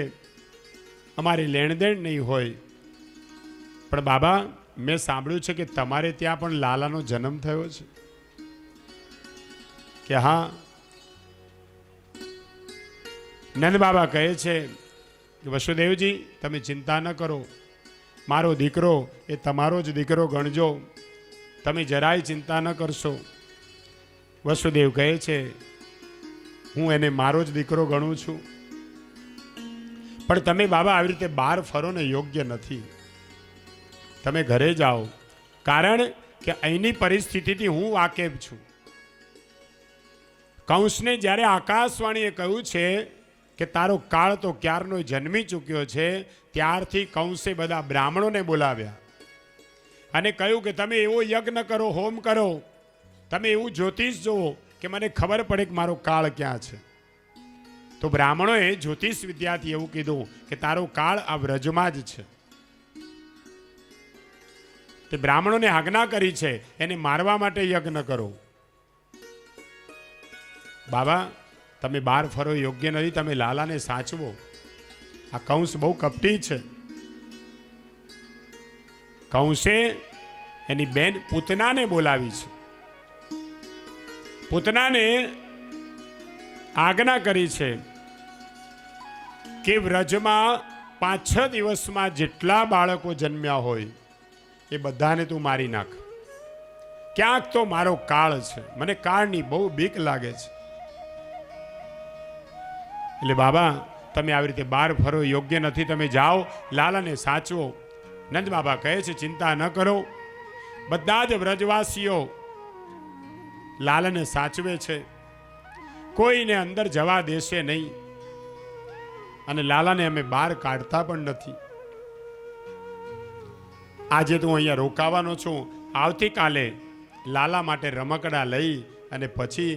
અમારી લેણદેણ નહીં હોય. પણ બાબા, મેં સાંભળ્યું છે કે તમારે ત્યાં પણ લાલાનો જન્મ થયો છે. કે હા. નંદ બાબા કહે છે કે વસુદેવજી, તમે ચિંતા ન કરો, મારો દીકરો એ તમારો જ દીકરો ગણજો, તમે જરાય ચિંતા ન કરશો. વસુદેવ કહે છે હું એને મારો જ દીકરો ગણું છું, પણ તમે બાબા આવી રીતે બહાર ફરો ને યોગ્ય નથી. તમે ઘરે જાઓ, કારણ કે અહીંની પરિસ્થિતિથી હું વાકેફ છું. કંસને જ્યારે આકાશવાણીએ કહ્યું છે કે તારો કાળ તો ક્યારનો જન્મી ચૂક્યો છે, ત્યારથી કંસે બધા બ્રાહ્મણોને બોલાવ્યા અને કહ્યું કે તમે એવો યજ્ઞ કરો, હોમ કરો, તમે એવું જ્યોતિષ જુઓ કે મને ખબર પડે કે મારો કાળ ક્યાં છે. તો બ્રાહ્મણોએ જ્યોતિષ વિદ્યાથી એવું કીધું કે તારો કાળ આ વ્રજમાં જ છે. તે બ્રાહ્મણોને આજ્ઞા કરી છે એને મારવા માટે યજ્ઞ કરો. બાબા, તમે બહાર ફરો યોગ્ય નથી, તમે લાલાને સાચવો. આ કંસ બહુ કપટી છે. કંસે એની બેન પૂતનાને બોલાવી છે. પૂતનાને આજ્ઞા કરી છે કે વ્રજમાં 5-6 દિવસમાં જેટલા બાળકો જન્મ્યા હોય એ બધાને તું મારી નાખ. ક્યાંક તો મારો કાળ છે, મને કાળની બહુ બીક લાગે છે. એટલે બાબા, તમે આવી રીતે બહાર ફરો યોગ્ય નથી, તમે જાઓ, લાલાને સાચવો. નંદ બાબા કહે છે ચિંતા ન કરો, બધા જ વ્રજવાસીઓ લાલાને સાચવે છે, કોઈને અંદર જવા દેશે નહીં અને લાલાને અમે બહાર કાઢતા પણ નથી. આજે તો હું અહીંયા રોકાવાનો છું, આવતીકાલે લાલા માટે રમકડા લઈ અને પછી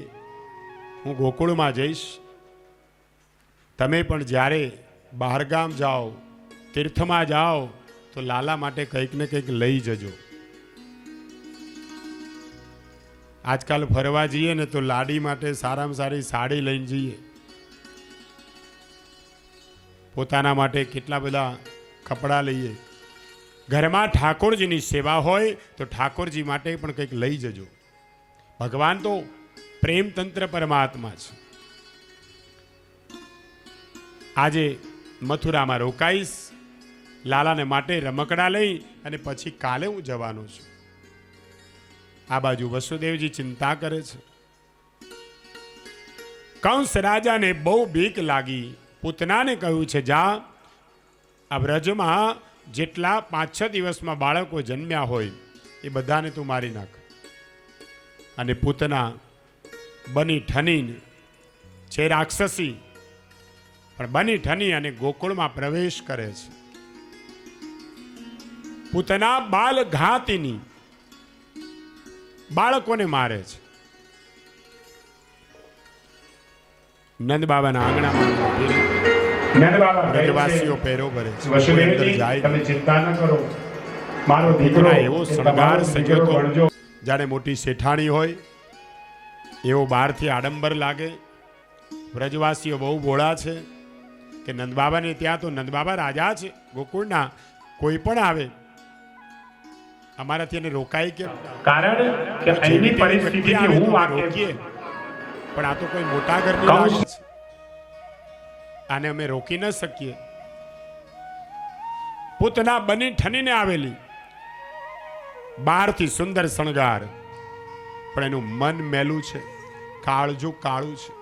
હું ગોકુળમાં જઈશ. તમે પણ જ્યારે બહારગામ જાઓ, તીર્થમાં જાઓ, તો લાલા માટે કંઈક ને કંઈક લઈ જજો. આજકાલ ફરવા જઈએ ને તો લાડી માટે સારામાં સારી સાડી લઈને જઈએ, પોતાના માટે કેટલા બધા કપડાં લઈએ. ઘરમાં ઠાકોરજીની સેવા હોય તો ઠાકોરજી માટે પણ કંઈક લઈ જજો. ભગવાન તો પ્રેમતંત્ર પરમાત્મા છે. આજે મથુરામાં રોકાઈશ, લાલાને માટે રમકડા લઈ અને પછી કાલે હું જવાનો છું. આ બાજુ વસુદેવજી ચિંતા કરે છે. કંસ રાજાને બહુ બીક લાગી. પૂતનાને કહ્યું છે જા, આ વ્રજમાં જેટલા 5-6 દિવસમાં બાળકો જન્મ્યા હોય એ બધાને તું મારી નાખ. અને પૂતના બની ઠનીને છે રાક્ષસી, પણ બની ઠની અને ગોકુળમાં પ્રવેશ કરે છે. પૂતના બાલ ઘાતીની, બાળકોને મારે છે. નંદ બાબાના આંગણામાં નંદ બાબા વ્રજવાસીઓ પહેરો ભરે છે. વસુદેવજી, તમે ચિંતા ન કરો, મારો દીકરો પૂતના એવો શણગાર તમારો સજ્યો દીકરો હતો, બનજો. જાણે મોટી શેઠાણી હોય એવો બહારથી આડંબર લાગે. વ્રજવાસીઓ બહુ ભોળા છે કે નંદબાબાને ત્યાં તો નંદબાબા રાજા છે ગોકુળના, કોઈ પણ આવે અમારાથી એને રોકાય કે કારણ કે અહીંની પરિસ્થિતિથી હું વાકેફ રોકીએ, પણ આ તો કોઈ મોટા ઘરની કહું લાગે છે, આને અમે રોકી ન શકીએ. પૂતના બની ઠનીને આવેલી, બહારથી સુંદર શણગાર, પણ એનું મન મેલું છે, કાળજું કાળું છે.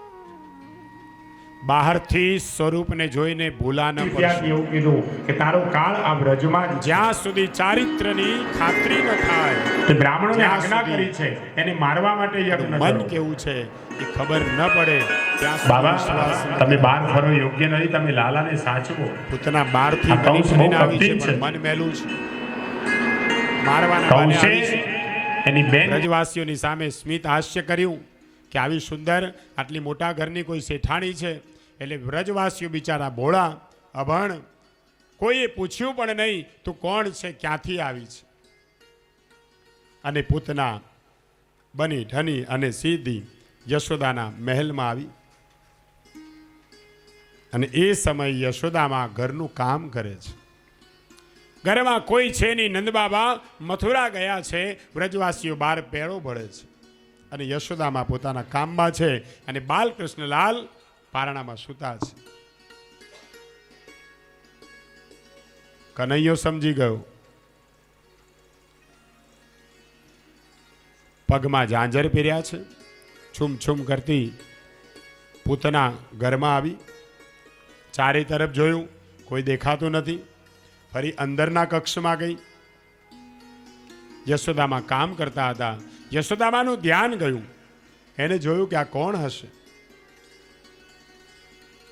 બહારથી સ્વરૂપને જોઈને ભૂલા ન ત્યાં પડશે. એવું કીધું કે તારો કાળ આ વ્રજમાં જ છે. જ્યાં સુધી ચારિત્રની ખાતરી ન થાય, તે બ્રાહ્મણોને જ્યાં આજ્ઞા સુધી કરી છે એને મારવા માટે યજ્ઞ મન કરો. કેવું છે એ ખબર ન પડે ત્યાં સુધી બાબા, વિશ્વાસ ન તમે કરો. બહાર ફરો યોગ્ય નહીં, તમે લાલાને સાચવો. પૂતના બહારથી આ કંસ બની બહુ આવી છે, કપટી છે. પણ મન મેલું છે. મારવાના બહાને કૌશે આવી છે. એની બેન વ્રજવાસીઓની સામે સ્મિત હાસ્ય કર્યું કે આવી સુંદર આટલી મોટા ઘરની કોઈ શેઠાણી છે. એટલે વ્રજવાસીઓ બિચારા ભોળા અભણ, કોઈએ પૂછ્યું પણ નહીં તું કોણ છે, ક્યાંથી આવી છે. અને પૂતના બની ઠની અને સીધી યશોદાના મહેલમાં આવી. અને એ સમયે યશોદામાં ઘરનું કામ કરે છે. ઘરમાં કોઈ છે નહીં. નંદબાબા મથુરા ગયા છે, વ્રજવાસીઓ બહાર પેડો ભળે છે અને યશોદામાં પોતાના કામમાં છે અને બાલકૃષ્ણલાલ પારણામાં સૂતા છે. કનૈયો સમજી ગયો. પગમાં ઝાંઝર પહેર્યા છે, છૂમ છૂમ કરતી પૂતના ઘરમાં આવી. ચારે તરફ જોયું, કોઈ દેખાતું નથી. ફરી અંદરના કક્ષમાં ગઈ. યશોદામાં કામ કરતા હતા. યશોદામાનું ધ્યાન ગયું. એને જોયું કે આ કોણ હશે,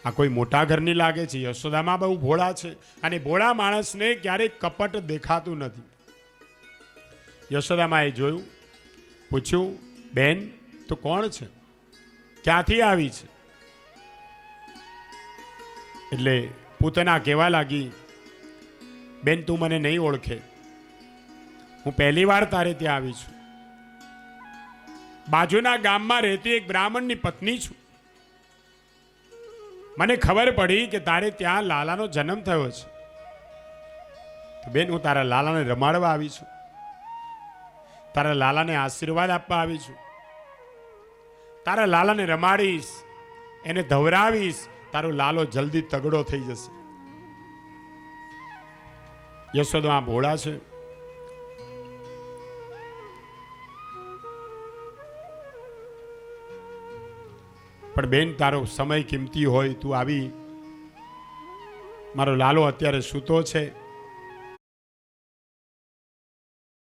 આ કોઈ મોટા ઘરની લાગે છે. યશોદામાં બહુ ભોળા છે અને ભોળા માણસને ક્યારેય કપટ દેખાતું નથી. યશોદામાએ જોયું, પૂછ્યું, બેન તું કોણ છે, ક્યાંથી આવી છે? એટલે પૂતના કહેવા લાગી, બેન તું મને નહીં ઓળખે, હું પહેલી વાર તારે ત્યાં આવી છું. બાજુના ગામમાં રહેતી એક બ્રાહ્મણની પત્ની છું. મને ખબર પડી કે તારે ત્યાં લાલાનો જન્મ થયો છે. તો બેન હું તારા લાલાને રમાડવા આવી છું, તારા લાલાને આશીર્વાદ આપવા આવી છું. તારા લાલાને રમાડીશ, એને ધવરાવીશ, તારો લાલો જલ્દી તગડો થઈ જશે. યશોદા ભોળા છે. પણ બેન તારો સમય કિંમતી હોય, તું આવી, મારો લાલો અત્યારે સૂતો છે,